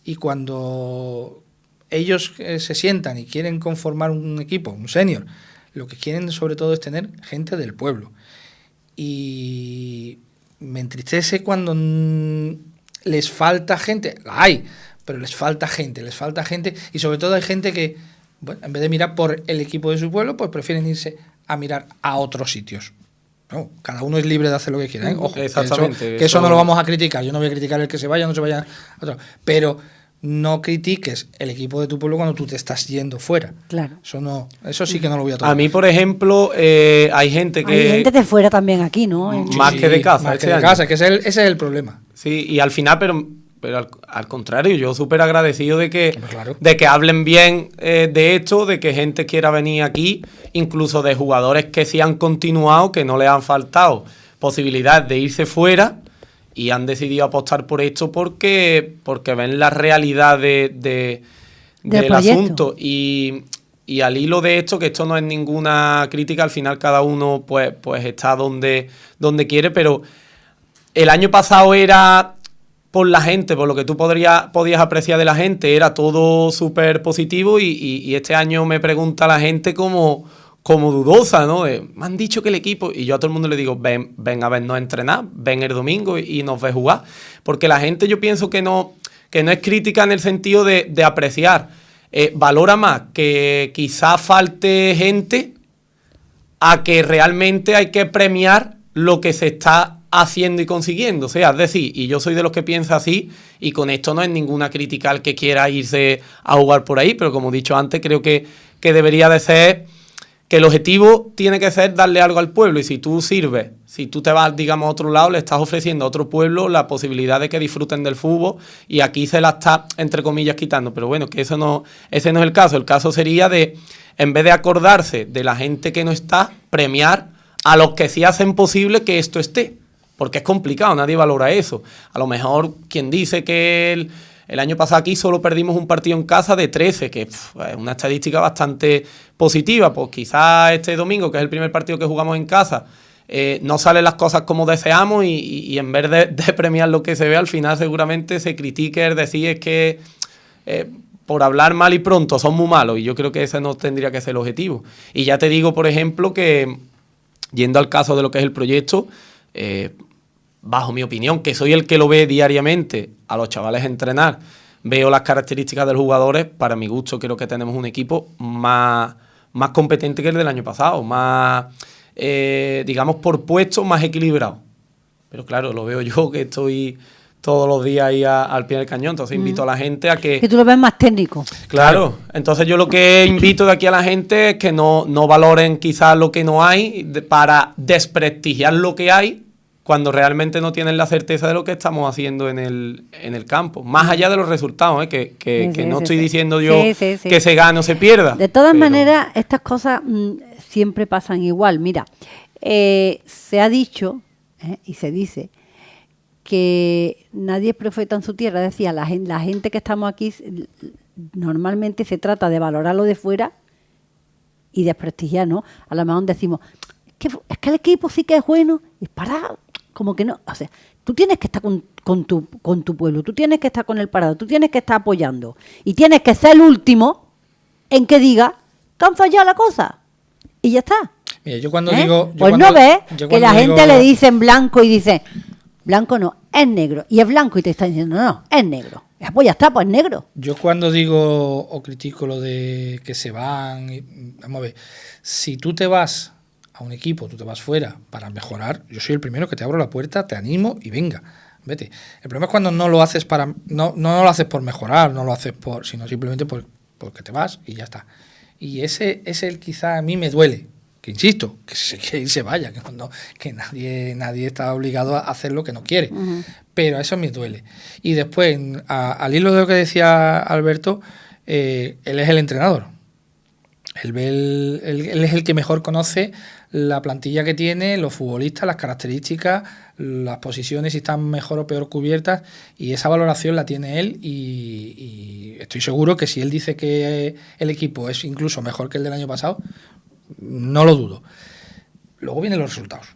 y cuando ellos se sientan y quieren conformar un equipo, un senior, lo que quieren sobre todo es tener gente del pueblo. Y me entristece cuando les falta gente. La hay, pero les falta gente. Y sobre todo hay gente que, bueno, en vez de mirar por el equipo de su pueblo, pues prefieren irse a mirar a otros sitios. No, cada uno es libre de hacer lo que quiera, ¿eh? Ojo, exactamente, que eso no lo vamos a criticar. Yo no voy a criticar el que se vaya o no se vaya a otro. Pero no critiques el equipo de tu pueblo cuando tú te estás yendo fuera. Claro. Eso sí que no lo voy a tocar. A mí, por ejemplo, hay gente que... Hay gente de fuera también aquí, ¿no? Más que de casa. Más que de casa, que ese es el problema. Sí, y al final, pero al contrario, yo súper agradecido de que, claro, de que hablen bien de esto, de que gente quiera venir aquí, incluso de jugadores que sí han continuado, que no les han faltado posibilidad de irse fuera, y han decidido apostar por esto porque ven la realidad del asunto. Y al hilo de esto, que esto no es ninguna crítica, al final cada uno pues está donde quiere, pero el año pasado era por la gente, por lo que tú podías apreciar de la gente, era todo súper positivo, y este año me pregunta la gente como dudosa, ¿no? Me han dicho que el equipo... Y yo a todo el mundo le digo, ven a vernos entrenar, ven el domingo y nos ves jugar. Porque la gente, yo pienso que no es crítica en el sentido de apreciar. Valora más que quizás falte gente a que realmente hay que premiar lo que se está haciendo y consiguiendo. O sea, es decir, y yo soy de los que piensa así, y con esto no es ninguna crítica al que quiera irse a jugar por ahí, pero como he dicho antes, creo que debería de ser... que el objetivo tiene que ser darle algo al pueblo, y si tú sirves, si tú te vas, digamos, a otro lado, le estás ofreciendo a otro pueblo la posibilidad de que disfruten del fútbol, y aquí se la está, entre comillas, quitando. Pero bueno, que ese no es el caso. El caso sería de, en vez de acordarse de la gente que no está, premiar a los que sí hacen posible que esto esté. Porque es complicado, nadie valora eso. A lo mejor quien dice que el año pasado aquí solo perdimos un partido en casa de 13, que es una estadística bastante positiva. Pues quizás este domingo, que es el primer partido que jugamos en casa, no salen las cosas como deseamos, y en vez de premiar lo que se ve, al final seguramente se critique, es decir, es que por hablar mal y pronto son muy malos, y yo creo que ese no tendría que ser el objetivo. Y ya te digo, por ejemplo, que yendo al caso de lo que es el proyecto, bajo mi opinión, que soy el que lo ve diariamente a los chavales entrenar, veo las características de los jugadores. Para mi gusto, creo que tenemos un equipo más competente que el del año pasado, más, digamos, por puestos, más equilibrado. Pero claro, lo veo yo, que estoy todos los días ahí al pie del cañón, entonces invito a la gente a que... Que tú lo ves más técnico. Claro, entonces yo lo que invito de aquí a la gente es que no valoren quizás lo que no hay para desprestigiar lo que hay, cuando realmente no tienen la certeza de lo que estamos haciendo en el campo. Más allá de los resultados, que no estoy diciendo yo que se gane o se pierda. De todas maneras, estas cosas siempre pasan igual. Mira, se ha dicho, y se dice, que nadie es profeta en su tierra. Decía, la gente que estamos aquí, normalmente se trata de valorar lo de fuera y desprestigiar, ¿no? A lo mejor decimos, es que el equipo sí que es bueno, y para... Como que no, o sea, tú tienes que estar con tu pueblo, tú tienes que estar con el Parado, tú tienes que estar apoyando, y tienes que ser el último en que diga que han fallado la cosa, y ya está. Mira, yo cuando digo... Pues no ves que la gente le dice en blanco y dice, blanco no, es negro, y es blanco y te está diciendo, no, es negro. Pues ya está, pues es negro. Yo cuando digo o critico lo de que se van, vamos a ver, si tú te vas a un equipo, tú te vas fuera para mejorar, yo soy el primero que te abro la puerta, te animo y venga, vete. El problema es cuando no lo haces no lo haces por mejorar, no lo haces sino simplemente porque te vas y ya está. Y ese es el quizá a mí me duele, que insisto, que si se quiere ir se vaya, que nadie está obligado a hacer lo que no quiere. Uh-huh. Pero eso me duele. Y después, al hilo de lo que decía Alberto, él es el entrenador. Él es el que mejor conoce la plantilla que tiene, los futbolistas, las características, las posiciones, si están mejor o peor cubiertas, y esa valoración la tiene él, y estoy seguro que si él dice que el equipo es incluso mejor que el del año pasado, no lo dudo. Luego vienen los resultados.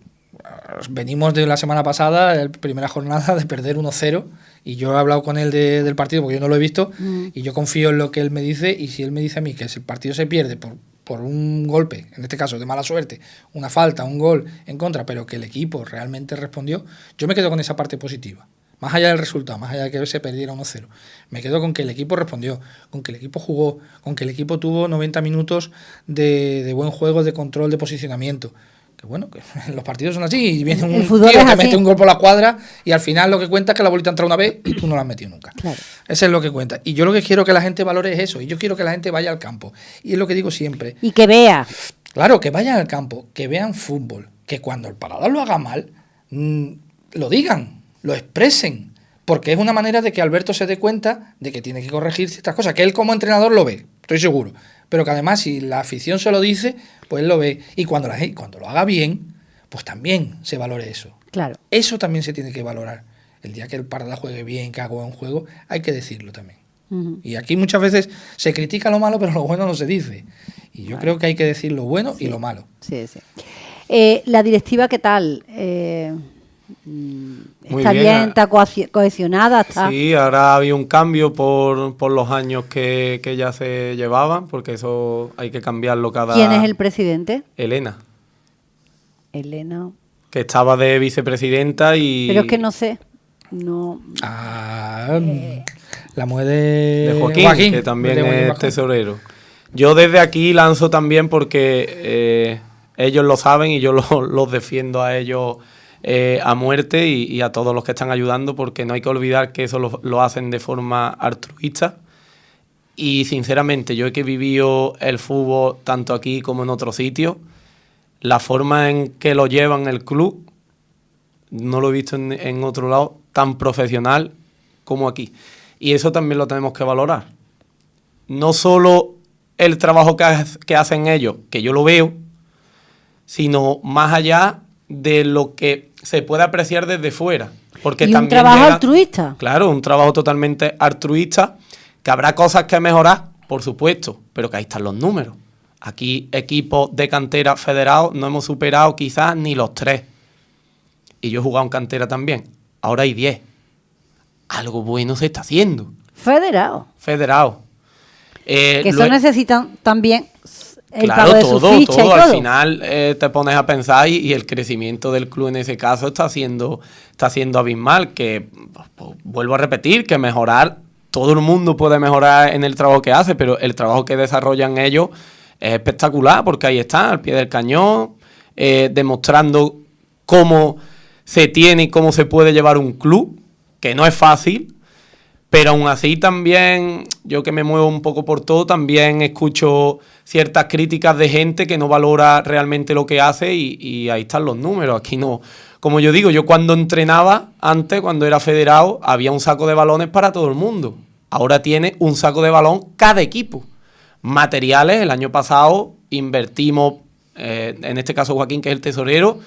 Venimos de la semana pasada, la primera jornada, de perder 1-0, y yo he hablado con él del partido porque yo no lo he visto, y yo confío en lo que él me dice, y si él me dice a mí que si el partido se pierde por un golpe, en este caso de mala suerte, una falta, un gol en contra, pero que el equipo realmente respondió, yo me quedo con esa parte positiva. Más allá del resultado, más allá de que se perdiera 1-0, me quedo con que el equipo respondió, con que el equipo jugó, con que el equipo tuvo 90 minutos de buen juego, de control, de posicionamiento. Que bueno, que los partidos son así, y viene un tío que mete un gol por la cuadra, y al final lo que cuenta es que la bolita entra una vez y tú no la has metido nunca. Claro. Eso es lo que cuenta. Y yo lo que quiero que la gente valore es eso, y yo quiero que la gente vaya al campo. Y es lo que digo siempre. Y que vea. Claro, que vayan al campo, que vean fútbol, que cuando el paladar lo haga mal, lo digan, lo expresen, porque es una manera de que Alberto se dé cuenta de que tiene que corregir ciertas cosas, que él como entrenador lo ve, estoy seguro, pero que además si la afición se lo dice, pues él lo ve, y cuando lo haga bien, pues también se valore eso. Claro. Eso también se tiene que valorar. El día que el Parada juegue bien, que haga un juego, hay que decirlo también. Uh-huh. Y aquí muchas veces se critica lo malo, pero lo bueno no se dice. Y yo creo que hay que decir lo bueno y lo malo. Sí, sí. La directiva, ¿qué tal? ¿Está bien? ¿Está cohesionada? ¿Está? Sí, ahora ha habido un cambio por los años que ya se llevaban, porque eso hay que cambiarlo cada... ¿Quién es el presidente? Elena. Elena. Que estaba de vicepresidenta y... Pero es que no sé. No. La mujer de Joaquín, que también es tesorero. Yo desde aquí lanzo también porque ellos lo saben y yo los defiendo a ellos a muerte y a todos los que están ayudando, porque no hay que olvidar que eso lo hacen de forma altruista. Y sinceramente, yo he que vivido el fútbol tanto aquí como en otros sitios, la forma en que lo llevan el club, no lo he visto en otro lado tan profesional como aquí. Y eso también lo tenemos que valorar. No solo el trabajo que hacen ellos, que yo lo veo, sino más allá de lo que se puede apreciar desde fuera. Porque y también un trabajo altruista. Claro, un trabajo totalmente altruista, que habrá cosas que mejorar, por supuesto, pero que ahí están los números. Aquí, equipos de cantera federados, no hemos superado quizás ni los 3. Y yo he jugado en cantera también. Ahora hay 10. Algo bueno se está haciendo. Federado. Que eso necesitan también el claro, pago de su ficha y todo. Al final te pones a pensar y el crecimiento del club en ese caso está siendo abismal. Que pues, vuelvo a repetir, que mejorar, todo el mundo puede mejorar en el trabajo que hace, pero el trabajo que desarrollan ellos es espectacular, porque ahí está, al pie del cañón, demostrando cómo se tiene y cómo se puede llevar un club, que no es fácil, pero aún así también, yo que me muevo un poco por todo, también escucho ciertas críticas de gente que no valora realmente lo que hace y ahí están los números. Aquí no, como yo digo, yo cuando entrenaba antes, cuando era federado, había un saco de balones para todo el mundo. Ahora tiene un saco de balón cada equipo. Materiales, el año pasado invertimos, en este caso Joaquín, que es el tesorero,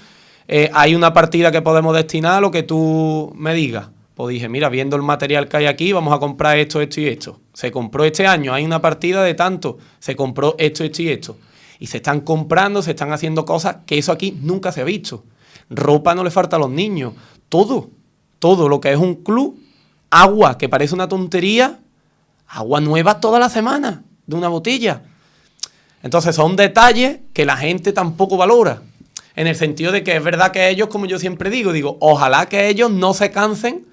hay una partida que podemos destinar a lo que tú me digas. Pues dije, mira, viendo el material que hay aquí, vamos a comprar esto, esto y esto. Se compró este año, hay una partida de tanto, se compró esto, esto y esto. Y se están comprando, se están haciendo cosas que eso aquí nunca se ha visto. Ropa no le falta a los niños, todo lo que es un club, agua, que parece una tontería, agua nueva toda la semana, de una botella. Entonces son detalles que la gente tampoco valora. En el sentido de que es verdad que ellos, como yo siempre digo, ojalá que ellos no se cansen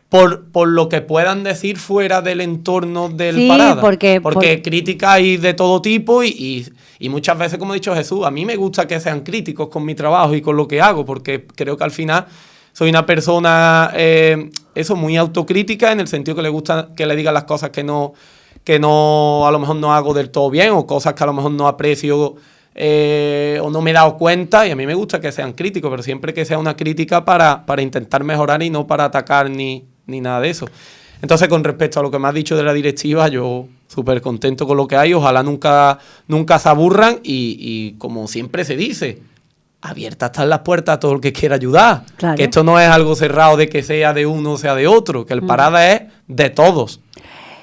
por lo que puedan decir fuera del entorno del Parada. Porque críticas hay de todo tipo y muchas veces, como ha dicho Jesús, a mí me gusta que sean críticos con mi trabajo y con lo que hago, porque creo que al final soy una persona muy autocrítica, en el sentido que le gusta que le digan las cosas que no a lo mejor no hago del todo bien, o cosas que a lo mejor no aprecio o no me he dado cuenta, y a mí me gusta que sean críticos, pero siempre que sea una crítica para intentar mejorar y no para atacar ni nada de eso. Entonces, con respecto a lo que me has dicho de la directiva, yo súper contento con lo que hay. Ojalá nunca se aburran y como siempre se dice, abiertas están las puertas a todo el que quiera ayudar. Claro. Que esto no es algo cerrado de que sea de uno o sea de otro, que el Parada es de todos.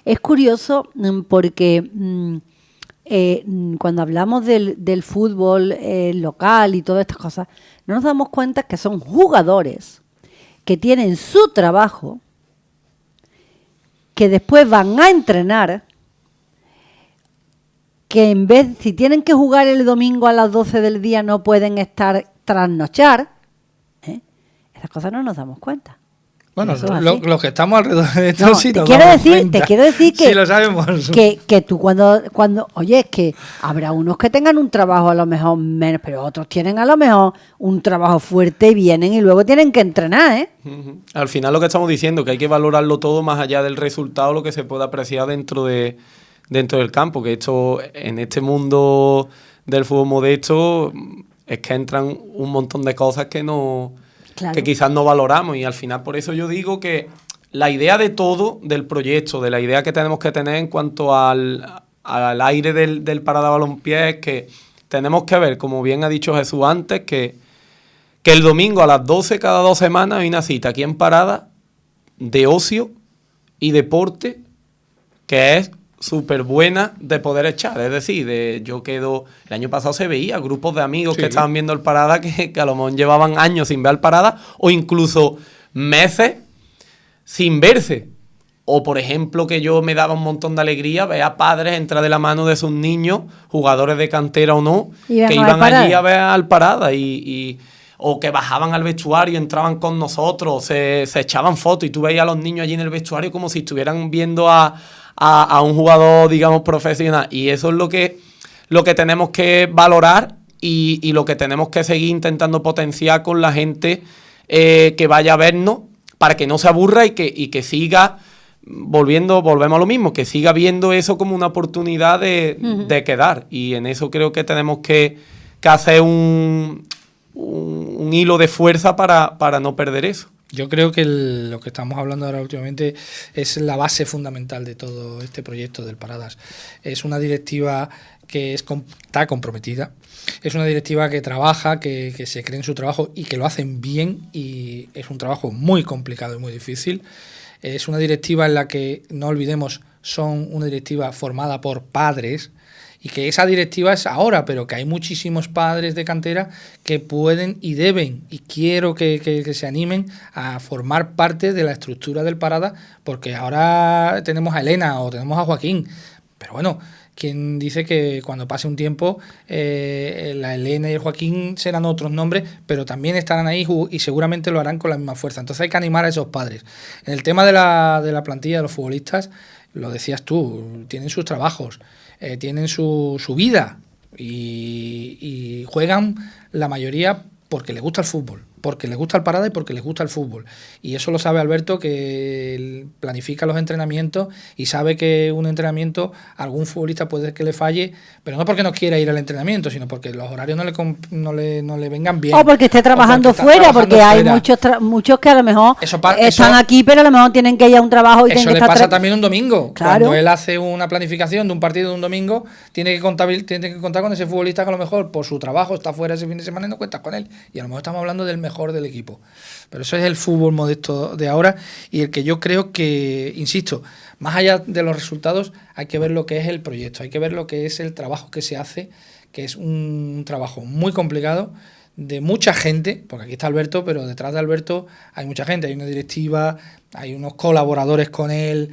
Es curioso porque cuando hablamos del fútbol local y todas estas cosas, no nos damos cuenta que son jugadores que tienen su trabajo, que después van a entrenar, que en vez, si tienen que jugar el domingo a las 12 del día, no pueden estar trasnochar. Esas cosas no nos damos cuenta. Bueno, los que estamos alrededor de esto no, sí nos te quiero damos decir cuenta. Te quiero decir que, sí lo sabemos. que tú cuando, oye, es que habrá unos que tengan un trabajo a lo mejor menos, pero otros tienen a lo mejor un trabajo fuerte y vienen y luego tienen que entrenar, ¿eh? Al final lo que estamos diciendo, que hay que valorarlo todo más allá del resultado, lo que se puede apreciar dentro del campo, que esto en este mundo del fútbol modesto es que entran un montón de cosas que no... Claro. Que quizás no valoramos, y al final por eso yo digo que la idea de todo, del proyecto, de la idea que tenemos que tener en cuanto al aire del Parada Balompié, es que tenemos que ver, como bien ha dicho Jesús antes, que el domingo a las 12 cada 2 semanas hay una cita aquí en Parada de ocio y deporte que es súper buena de poder echar. Es decir, el año pasado se veía grupos de amigos que estaban viendo el Parada que a lo mejor llevaban años sin ver al Parada o incluso meses sin verse. O, por ejemplo, que yo me daba un montón de alegría ver a padres entrar de la mano de sus niños, jugadores de cantera o no, que iban allí a ver al Parada o que bajaban al vestuario, entraban con nosotros, se echaban fotos y tú veías a los niños allí en el vestuario como si estuvieran viendo a un jugador, digamos, profesional. Y eso es lo que tenemos que valorar y lo que tenemos que seguir intentando potenciar con la gente que vaya a vernos para que no se aburra y que siga volvemos a lo mismo, que siga viendo eso como una oportunidad de quedar. Y en eso creo que tenemos que hacer un hilo de fuerza para no perder eso. Yo creo que lo que estamos hablando ahora últimamente es la base fundamental de todo este proyecto del Paradas. Es una directiva que está comprometida, es una directiva que trabaja, que se cree en su trabajo y que lo hacen bien, y es un trabajo muy complicado y muy difícil. Es una directiva en la que, no olvidemos, son una directiva formada por padres, y que esa directiva es ahora, pero que hay muchísimos padres de cantera que pueden y deben, y quiero que se animen a formar parte de la estructura del Parada, porque ahora tenemos a Elena o tenemos a Joaquín, pero bueno, quien dice que cuando pase un tiempo la Elena y el Joaquín serán otros nombres, pero también estarán ahí y seguramente lo harán con la misma fuerza. Entonces hay que animar a esos padres. En el tema de la plantilla de los futbolistas, lo decías tú, tienen sus trabajos, tienen su vida y juegan la mayoría porque les gusta el fútbol, porque les gusta el Parada y porque les gusta el fútbol. Y eso lo sabe Alberto, que planifica los entrenamientos y sabe que un entrenamiento algún futbolista puede que le falle, pero no porque no quiera ir al entrenamiento, sino porque los horarios no le vengan bien. O porque esté trabajando fuera, porque hay muchos que a lo mejor están aquí, pero a lo mejor tienen que ir a un trabajo y eso tienen que le estar pasa también un domingo. Claro. Cuando él hace una planificación de un partido de un domingo, tiene que contar con ese futbolista que a lo mejor por su trabajo está fuera ese fin de semana y no cuentas con él. Y a lo mejor estamos hablando del mejor del equipo. Pero eso es el fútbol modesto de ahora, y el que yo creo que, insisto, más allá de los resultados, hay que ver lo que es el proyecto, hay que ver lo que es el trabajo que se hace, que es un trabajo muy complicado, de mucha gente, porque aquí está Alberto, pero detrás de Alberto hay mucha gente, hay una directiva, hay unos colaboradores con él,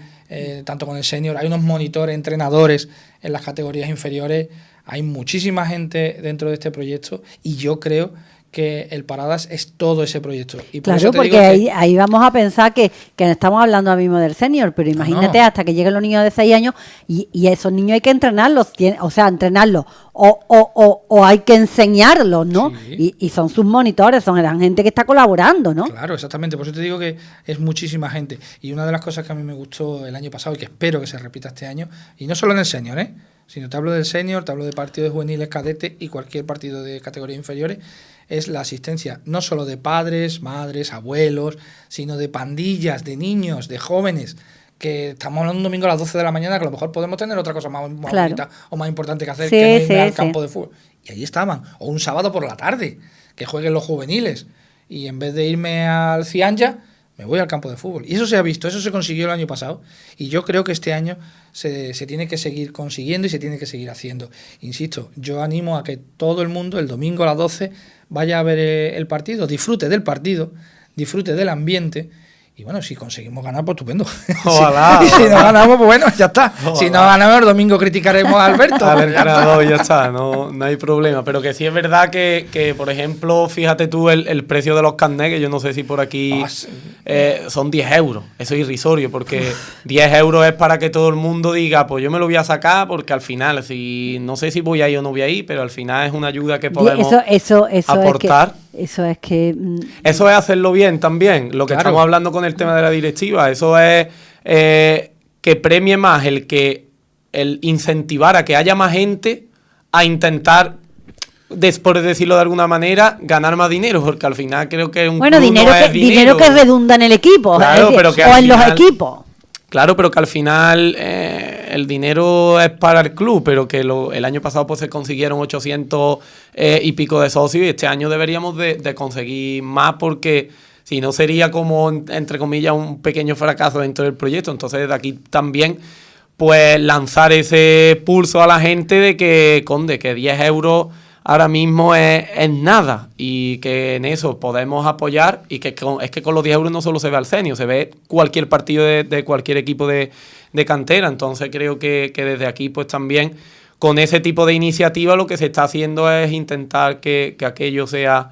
tanto con el senior, hay unos monitores, entrenadores en las categorías inferiores, hay muchísima gente dentro de este proyecto, y yo creo que el Paradas es todo ese proyecto. Y por claro, porque ahí vamos a pensar que estamos hablando ahora mismo del senior, pero imagínate hasta que lleguen los niños de 6 años y esos niños hay que entrenarlos, o hay que enseñarlos, ¿no? Sí. Y son sus monitores, eran gente que está colaborando, ¿no? Claro, exactamente, por eso te digo que es muchísima gente. Y una de las cosas que a mí me gustó el año pasado y que espero que se repita este año, y no solo en el senior, sino te hablo del senior, te hablo de partidos juveniles, cadetes y cualquier partido de categorías inferiores, es la asistencia no solo de padres, madres, abuelos, sino de pandillas, de niños, de jóvenes que estamos hablando un domingo a las 12 de la mañana, que a lo mejor podemos tener otra cosa más Claro. bonita o más importante que hacer Sí, que no irme sí, al sí. campo de fútbol. Y ahí estaban. O un sábado por la tarde, que jueguen los juveniles. Y en vez de irme al Cianja, me voy al campo de fútbol. Y eso se ha visto, eso se consiguió el año pasado. Y yo creo que este año se tiene que seguir consiguiendo y se tiene que seguir haciendo. Insisto, yo animo a que todo el mundo el domingo a las 12 vaya a ver el partido, disfrute del partido, disfrute del ambiente. Y bueno, si conseguimos ganar, pues estupendo. Ojalá. Y si no ganamos, pues bueno, ya está. Ojalá. Si no ganamos, el domingo criticaremos a Alberto. Al Ya está. entrenador, ya está, no hay problema. Pero que sí es verdad que por ejemplo, fíjate tú el precio de los carnets, que yo no sé si por aquí Ah, sí. son 10 euros. Eso es irrisorio, porque 10 euros es para que todo el mundo diga, pues yo me lo voy a sacar, porque al final, si no sé si voy a ir o no voy a ir, pero al final es una ayuda que podemos Eso aportar. Eso es que Eso es hacerlo bien también, lo que Claro. estamos hablando con el tema de la directiva. Eso es que premie más el incentivar a que haya más gente a intentar, por decirlo de alguna manera, ganar más dinero, porque al final creo que un bueno, club dinero no es dinero que redunda en el equipo, Claro, es decir, pero que o al en los final- equipos. Claro, pero que al final el dinero es para el club, pero que el año pasado pues se consiguieron 800 y pico de socios, y este año deberíamos de conseguir más, porque si no sería como, entre comillas, un pequeño fracaso dentro del proyecto. Entonces desde aquí también pues lanzar ese pulso a la gente de que, conde, que 10 euros ahora mismo es nada, y que en eso podemos apoyar, y que es que con los 10 euros no solo se ve al Senio, se ve cualquier partido de cualquier equipo de cantera. Entonces creo que desde aquí pues también con ese tipo de iniciativa lo que se está haciendo es intentar que aquello sea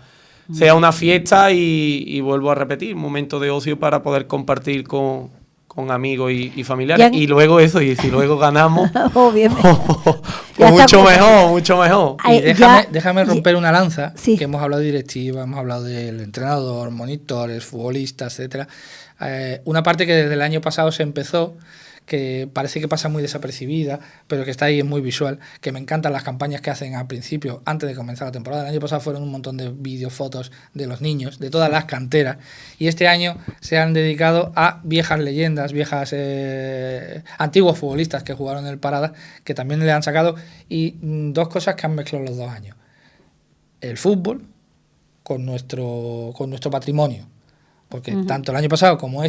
una fiesta, y vuelvo a repetir, un momento de ocio para poder compartir con amigos y familiares. Y luego eso, y si luego ganamos, Obviamente. pues Ya está, mucho mejor. Ay, Y déjame romper una lanza, Sí. que hemos hablado de directiva, hemos hablado del entrenador, monitores, futbolistas, etcétera. Una parte que desde el año pasado se empezó, que parece que pasa muy desapercibida, pero que está ahí, es muy visual, que me encantan las campañas que hacen al principio, antes de comenzar la temporada. El año pasado fueron un montón de vídeos, fotos de los niños, de todas las canteras, y este año se han dedicado a viejas leyendas, antiguos futbolistas que jugaron en el Parada, que también le han sacado, y dos cosas que han mezclado los 2 años: el fútbol con nuestro patrimonio. Porque tanto el año pasado como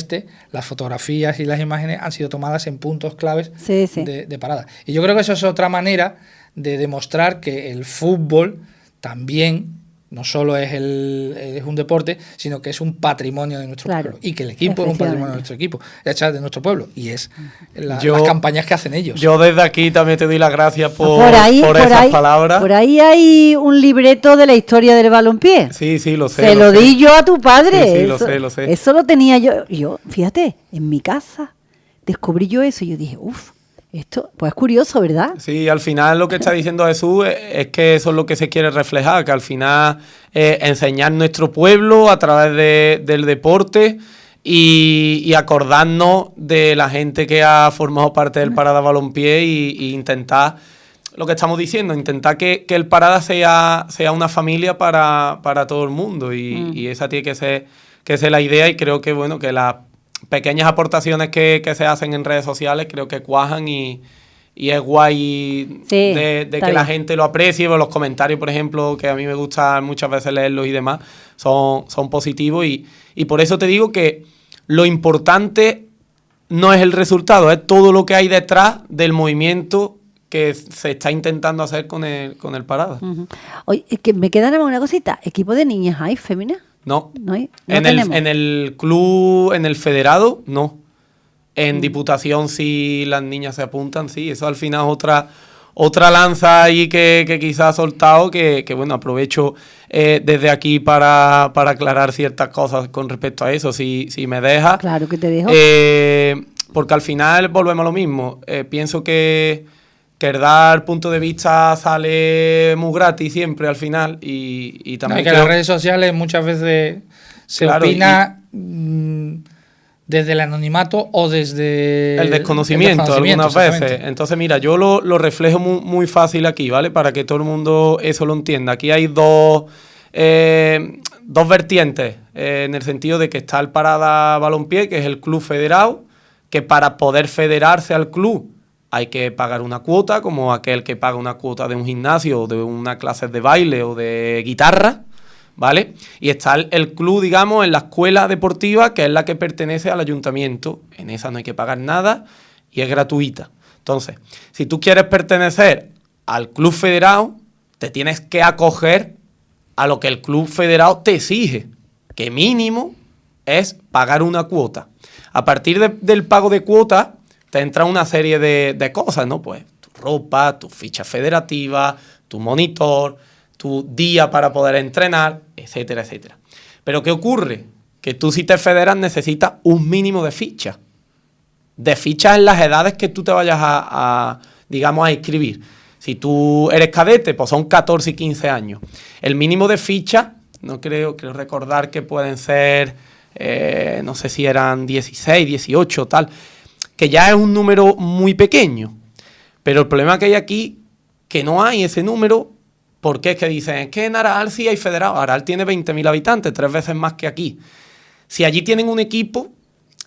las fotografías y las imágenes han sido tomadas en puntos claves Sí, sí. de Parada. Y yo creo que eso es otra manera de demostrar que el fútbol también no solo es un deporte, sino que es un patrimonio de nuestro Claro, pueblo. Y que el equipo es un patrimonio de nuestro equipo, de nuestro pueblo. Y es las campañas que hacen ellos. Yo desde aquí también te doy las gracias por por esas ahí, palabras. Por ahí hay un libreto de la historia del balompié. Sí, lo sé. Se lo sé. di yo a tu padre. Sí, lo Eso- sé. Eso lo tenía yo. Yo, fíjate, en mi casa descubrí yo eso y yo dije, uff, esto, pues es curioso, ¿verdad? Sí, al final lo que está diciendo Jesús es que eso es lo que se quiere reflejar, que al final enseñar nuestro pueblo a través del deporte, y acordarnos de la gente que ha formado parte del Parada Balompié, y intentar, lo que estamos diciendo, intentar que el Parada sea una familia para todo el mundo, y esa tiene que ser la idea. Y creo que bueno, que las pequeñas aportaciones que se hacen en redes sociales creo que cuajan, y es guay Sí, de está que la bien. gente lo aprecie. Los comentarios, por ejemplo, que a mí me gusta muchas veces leerlos y demás, son positivos, y por eso te digo que lo importante no es el resultado, es todo lo que hay detrás del movimiento que se está intentando hacer con el Parada. Ujú. Oye, es que me queda nada más una cosita. ¿Equipo de niñas hay, féminas? No. No hay. No En tenemos. el club, en el federado, no. En Diputación, si las niñas se apuntan, sí. Eso al final es otra lanza ahí que quizás ha soltado, que bueno, aprovecho desde aquí para aclarar ciertas cosas con respecto a eso, si me deja. Claro que te dejo. Porque al final volvemos a lo mismo. Pienso que el dar punto de vista sale muy gratis siempre al final, y No, también y que creo- las redes sociales muchas veces se Claro, opina desde el anonimato o desde el desconocimiento algunas exactamente. veces. Entonces, mira, yo lo reflejo muy fácil aquí, ¿vale? Para que todo el mundo eso lo entienda. Aquí hay dos vertientes, en el sentido de que está el Parada Balompié, que es el club federado, que para poder federarse al club hay que pagar una cuota, como aquel que paga una cuota de un gimnasio o de una clase de baile o de guitarra, ¿vale? Y está el club, digamos, en la escuela deportiva, que es la que pertenece al ayuntamiento. En esa no hay que pagar nada y es gratuita. Entonces, si tú quieres pertenecer al club federado, te tienes que acoger a lo que el club federado te exige, que mínimo es pagar una cuota. A partir del pago de cuota, te entra una serie de cosas, ¿no? Pues tu ropa, tu ficha federativa, tu monitor, tu día para poder entrenar, etcétera, etcétera. Pero ¿qué ocurre? Que tú, si te federas, necesitas un mínimo de fichas. De fichas en las edades que tú te vayas digamos, a inscribir. Si tú eres cadete, pues son 14 y 15 años. El mínimo de fichas, no creo recordar que pueden ser, no sé si eran 16, 18, tal, que ya es un número muy pequeño. Pero el problema que hay aquí, que no hay ese número, porque es que dicen, es que en Aral sí hay federado. Aral tiene 20.000 habitantes, 3 veces más que aquí. Si allí tienen un equipo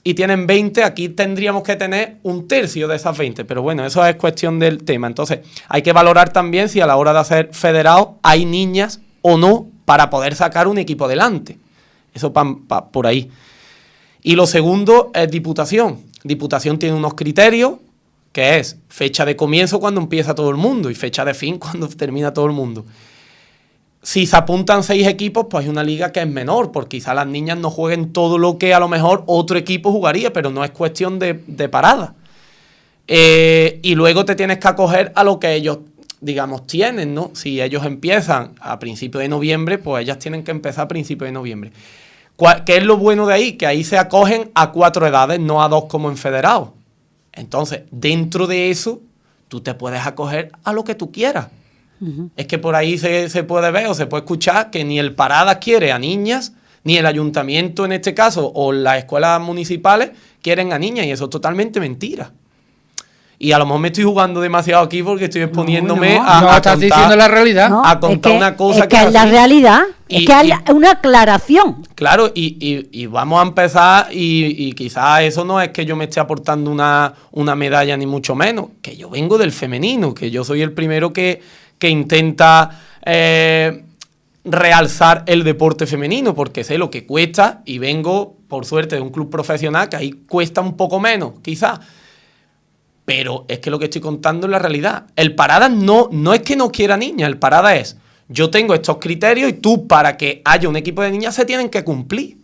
y tienen 20, aquí tendríamos que tener un tercio de esas 20. Pero bueno, eso es cuestión del tema. Entonces, hay que valorar también si a la hora de hacer federado hay niñas o no para poder sacar un equipo adelante. Eso por ahí. Y lo segundo es Diputación. Diputación tiene unos criterios, que es fecha de comienzo cuando empieza todo el mundo y fecha de fin cuando termina todo el mundo. Si se apuntan 6 equipos, pues es una liga que es menor, porque quizá las niñas no jueguen todo lo que a lo mejor otro equipo jugaría, pero no es cuestión de parada. Y luego te tienes que acoger a lo que ellos, digamos, tienen, ¿no? Si ellos empiezan a principios de noviembre, pues ellas tienen que empezar a principios de noviembre. ¿Qué es lo bueno de ahí? Que ahí se acogen a 4 edades, no a 2 como en federado. Entonces, dentro de eso, tú te puedes acoger a lo que tú quieras. Uh-huh. Es que por ahí se puede ver o se puede escuchar que ni el Paradas quiere a niñas, ni el ayuntamiento en este caso, o las escuelas municipales quieren a niñas, y eso es totalmente mentira. Y a lo mejor me estoy jugando demasiado aquí porque estoy exponiéndome a estás contar, diciendo la realidad. A contar una cosa que es la realidad. Es que hay una aclaración. Claro, y vamos a empezar, y quizás eso no es que yo me esté aportando una medalla ni mucho menos, que yo vengo del femenino, que yo soy el primero que intenta realzar el deporte femenino, porque sé lo que cuesta y vengo, por suerte, de un club profesional que ahí cuesta un poco menos, quizás. Pero es que lo que estoy contando es la realidad. El Paradas no es que no quiera niñas, el Paradas es, yo tengo estos criterios y tú, para que haya un equipo de niñas, se tienen que cumplir.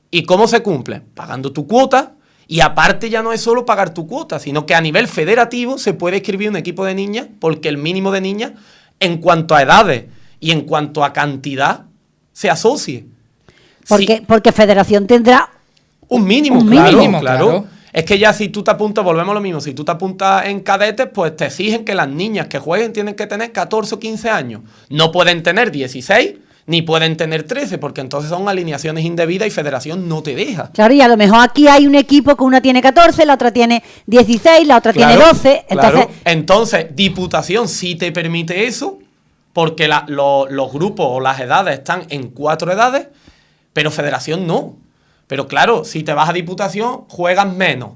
¿Y cómo se cumplen? Pagando tu cuota, y aparte ya no es solo pagar tu cuota, sino que a nivel federativo se puede inscribir un equipo de niñas, porque el mínimo de niñas, en cuanto a edades y en cuanto a cantidad, se asocie. Porque Federación tendrá un mínimo, claro. Es que ya si tú te apuntas, volvemos a lo mismo, si tú te apuntas en cadetes, pues te exigen que las niñas que jueguen tienen que tener 14 o 15 años. No pueden tener 16, ni pueden tener 13, porque entonces son alineaciones indebidas y Federación no te deja. Claro, y a lo mejor aquí hay un equipo que una tiene 14, la otra tiene 16, la otra tiene 12. Entonces, Diputación sí te permite eso, porque los grupos o las edades están en 4 edades, pero Federación no. Pero claro, si te vas a Diputación, juegas menos.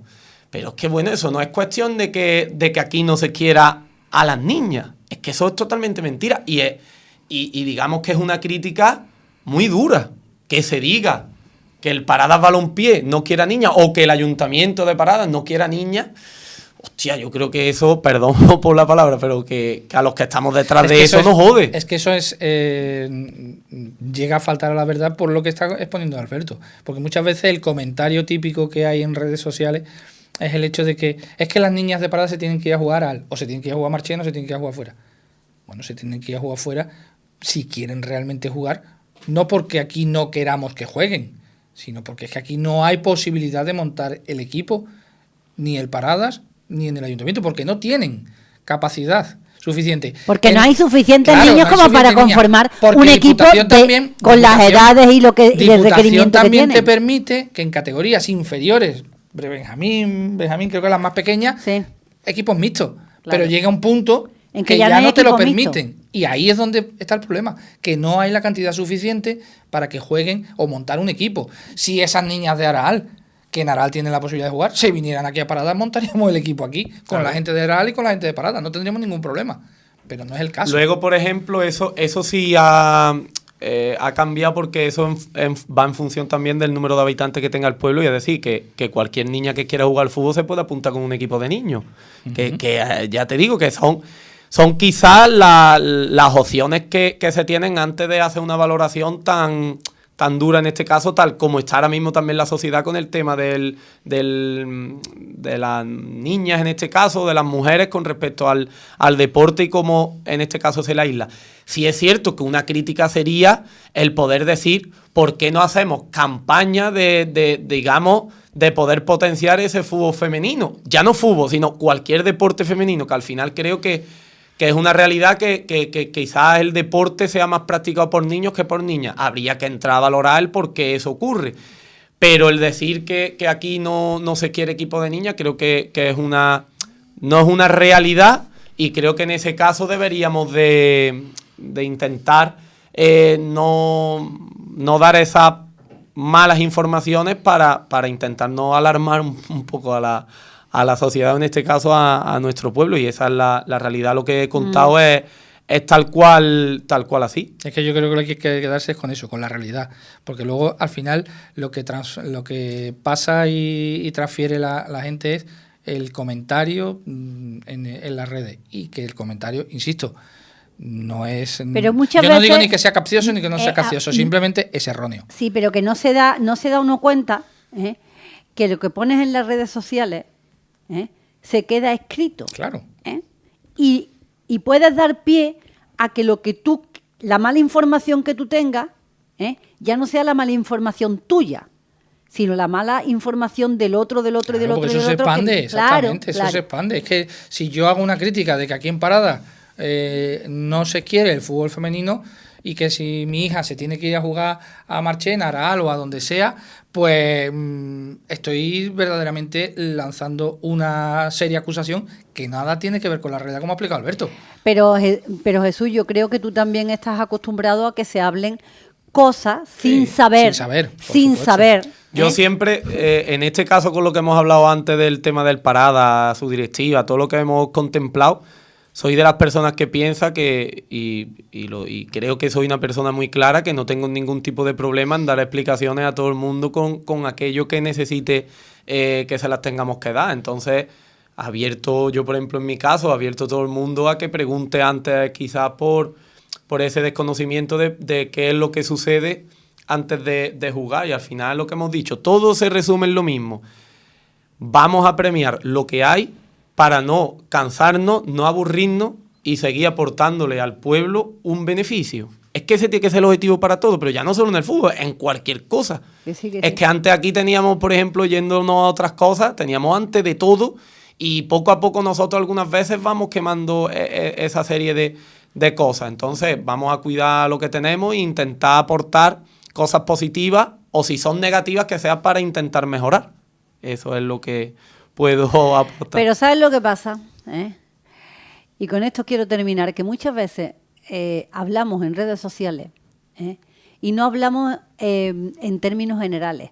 Pero es que bueno, eso no es cuestión de que aquí no se quiera a las niñas. Es que eso es totalmente mentira. Y digamos que es una crítica muy dura. Que se diga que el Paradas Balompié no quiera niñas o que el ayuntamiento de Paradas no quiera niñas. Hostia, yo creo que eso, perdón por la palabra, pero que a los que estamos detrás de eso nos jode. Es que eso es llega a faltar a la verdad por lo que está exponiendo Alberto. Porque muchas veces el comentario típico que hay en redes sociales es el hecho de que es que las niñas de Paradas se tienen que ir a jugar o se tienen que ir a jugar a Marchena o se tienen que ir a jugar afuera. Bueno, se tienen que ir a jugar afuera si quieren realmente jugar, no porque aquí no queramos que jueguen, sino porque es que aquí no hay posibilidad de montar el equipo, ni el Paradas, ni en el ayuntamiento, porque no tienen capacidad suficiente. Porque no hay suficientes niños como para conformar un equipo con las edades y lo que y el requerimiento que tienen. También te permite que en categorías inferiores, Benjamín creo que las más pequeñas, sí, equipos mixtos. Claro. Pero llega un punto en que ya no te lo permiten. Mixto. Y ahí es donde está el problema, que no hay la cantidad suficiente para que jueguen o montar un equipo. Si esas niñas de Aral que en Aral tienen la posibilidad de jugar, se vinieran aquí a Parada, montaríamos el equipo aquí, con la gente de Aral y con la gente de Parada, no tendríamos ningún problema. Pero no es el caso. Luego, por ejemplo, eso sí ha cambiado porque eso va en función también del número de habitantes que tenga el pueblo, y es decir, que cualquier niña que quiera jugar al fútbol se puede apuntar con un equipo de niños. Que ya te digo que son quizás las opciones que se tienen antes de hacer una valoración tan dura en este caso, tal como está ahora mismo también la sociedad con el tema de las niñas en este caso, de las mujeres con respecto al deporte y cómo en este caso se la aísla. Sí es cierto que una crítica sería el poder decir por qué no hacemos campaña digamos, de poder potenciar ese fútbol femenino. Ya no fútbol, sino cualquier deporte femenino, que al final creo que es una realidad que quizás el deporte sea más practicado por niños que por niñas. Habría que entrar a valorar el por qué eso ocurre. Pero el decir que aquí no se quiere equipo de niñas, creo que no es una realidad, y creo que en ese caso deberíamos de intentar no dar esas malas informaciones para intentar no alarmar un poco a la sociedad, en este caso a nuestro pueblo, y esa es la realidad. Lo que he contado es tal cual así. Es que yo creo que lo que hay que quedarse es con eso, con la realidad, porque luego al final lo que pasa y transfiere la gente es el comentario en las redes, y que el comentario, insisto, no es... Pero muchas yo veces, no digo ni que sea capcioso ni que no sea capcioso, simplemente es erróneo. Sí, pero que no se da uno cuenta que lo que pones en las redes sociales se queda escrito. Claro. Y puedes dar pie a que la mala información que tú tengas, ya no sea la mala información tuya, sino la mala información del otro. Porque eso se expande, exactamente, eso se expande. Es que si yo hago una crítica de que aquí en Parada no se quiere el fútbol femenino, y que si mi hija se tiene que ir a jugar a Marchena, a Aral o a donde sea, pues estoy verdaderamente lanzando una seria acusación que nada tiene que ver con la realidad, como ha explicado Alberto. Pero Jesús, yo creo que tú también estás acostumbrado a que se hablen cosas sin saber. Sin saber. Yo siempre, en este caso, con lo que hemos hablado antes del tema del Parada, su directiva, todo lo que hemos contemplado, soy de las personas que piensa que, y creo que soy una persona muy clara, que no tengo ningún tipo de problema en dar explicaciones a todo el mundo con aquello que necesite que se las tengamos que dar. Entonces, abierto, yo por ejemplo en mi caso, abierto todo el mundo a que pregunte antes, quizás por ese desconocimiento de qué es lo que sucede antes de jugar. Y al final, lo que hemos dicho, todo se resume en lo mismo. Vamos a premiar lo que hay, para no cansarnos, no aburrirnos y seguir aportándole al pueblo un beneficio. Es que ese tiene que ser el objetivo para todo, pero ya no solo en el fútbol, en cualquier cosa. Es que antes aquí teníamos, por ejemplo, yéndonos a otras cosas, teníamos antes de todo, y poco a poco nosotros algunas veces vamos quemando esa serie de cosas. Entonces vamos a cuidar lo que tenemos e intentar aportar cosas positivas, o si son negativas, que sea para intentar mejorar. Eso es lo que puedo aportar. Pero ¿sabes lo que pasa? Y con esto quiero terminar, que muchas veces hablamos en redes sociales y no hablamos en términos generales,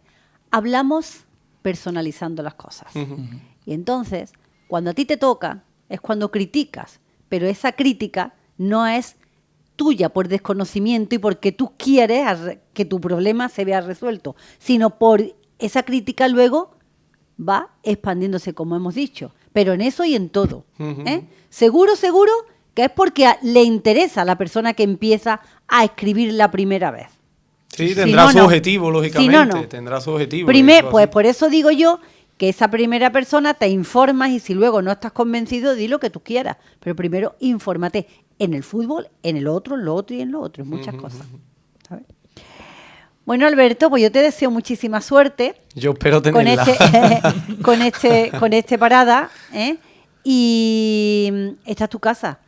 hablamos personalizando las cosas. Y entonces, cuando a ti te toca, es cuando criticas, pero esa crítica no es tuya por desconocimiento y porque tú quieres que tu problema se vea resuelto, sino por esa crítica luego va expandiéndose, como hemos dicho, pero en eso y en todo. Seguro que es porque le interesa a la persona que empieza a escribir la primera vez. Sí, tendrá su objetivo, lógicamente. Tendrá su objetivo. Pues por eso digo yo que esa primera persona te informas, y si luego no estás convencido, di lo que tú quieras. Pero primero infórmate en el fútbol, en el otro, en lo otro y en lo otro, en muchas cosas. ¿Sabes? Bueno, Alberto, pues yo te deseo muchísima suerte. Yo espero tenerla. Con este Parada, y esta es tu casa.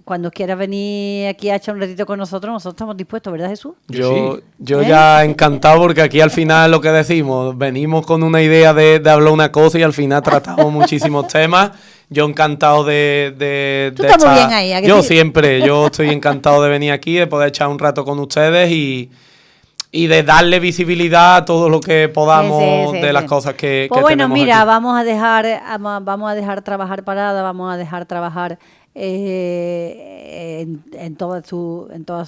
Cuando quieras venir aquí a echar un ratito con nosotros estamos dispuestos, ¿verdad, Jesús? Yo ya encantado, porque aquí al final lo que decimos, venimos con una idea de hablar una cosa y al final tratamos muchísimos temas. Yo encantado de Tú estás muy bien ahí. Yo siempre, yo estoy encantado de venir aquí, de poder echar un rato con ustedes y y de darle visibilidad a todo lo que podamos de las cosas que pues bueno, tenemos mira, aquí. vamos a dejar trabajar Parada, vamos a dejar trabajar en todas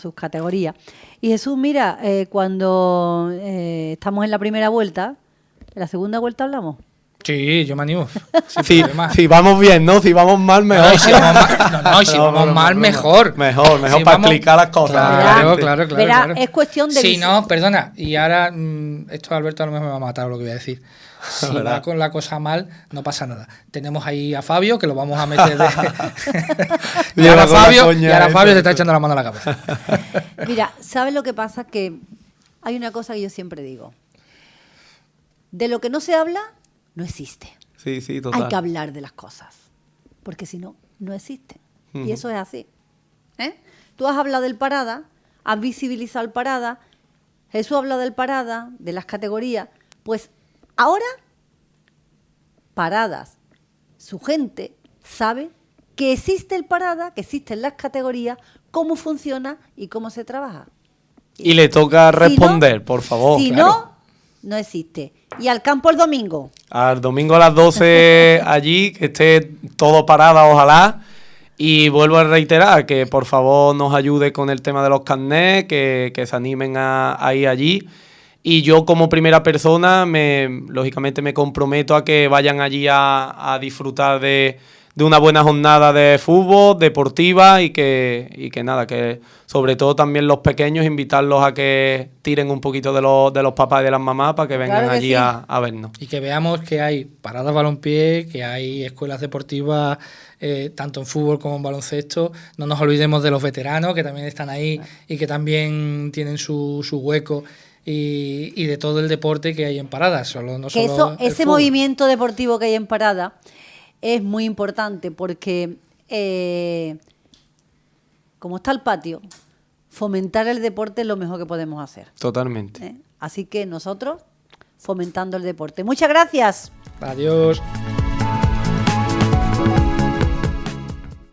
sus categorías. Y Jesús, mira, cuando estamos en la primera vuelta, ¿en la segunda vuelta hablamos? Sí, yo me animo. Si vamos bien, ¿no? Si vamos mal, mejor. No, si vamos mal, mejor. Mejor Si para vamos- explicar las cosas. Claro, obviamente. claro. Verá, es cuestión de... Si no, perdona, y ahora, esto Alberto a lo mejor me va a matar lo que voy a decir. Si ¿Verdad? va con la cosa mal, no pasa nada. Tenemos ahí a Fabio, que lo vamos a meter de... y Lleva ahora con la Fabio, coña y ahora esa. Fabio te está echando la mano a la cabeza. Mira, ¿sabes lo que pasa? Que hay una cosa que yo siempre digo. De lo que no se habla, no existe. Sí, total. Hay que hablar de las cosas, porque si no, no existen. Y eso es así. Tú has hablado del Parada, has visibilizado el Parada, Jesús ha hablado del Parada, de las categorías. Pues ahora, Paradas, su gente sabe que existe el Parada, que existen las categorías, cómo funciona y cómo se trabaja. Y le toca Si no- responder, por favor. Si claro. no existe. Y al campo el domingo. Al domingo a las 12 allí, que esté todo Parada, ojalá. Y vuelvo a reiterar que por favor nos ayude con el tema de los carnets, que se animen a ir allí. Y yo como primera persona, lógicamente me comprometo a que vayan allí a disfrutar de una buena jornada de fútbol, deportiva y que nada, que sobre todo también los pequeños, invitarlos a que tiren un poquito de los papás y de las mamás para que vengan Claro que allí sí. a vernos. Y que veamos que hay paradas balompié, que hay escuelas deportivas, tanto en fútbol como en baloncesto. No nos olvidemos de los veteranos, que también están ahí y que también tienen su hueco. Y de todo el deporte que hay en Paradas. Que ese movimiento deportivo que hay en Parada es muy importante porque, como está el patio, fomentar el deporte es lo mejor que podemos hacer. Totalmente. Así que nosotros fomentando el deporte. Muchas gracias. Adiós.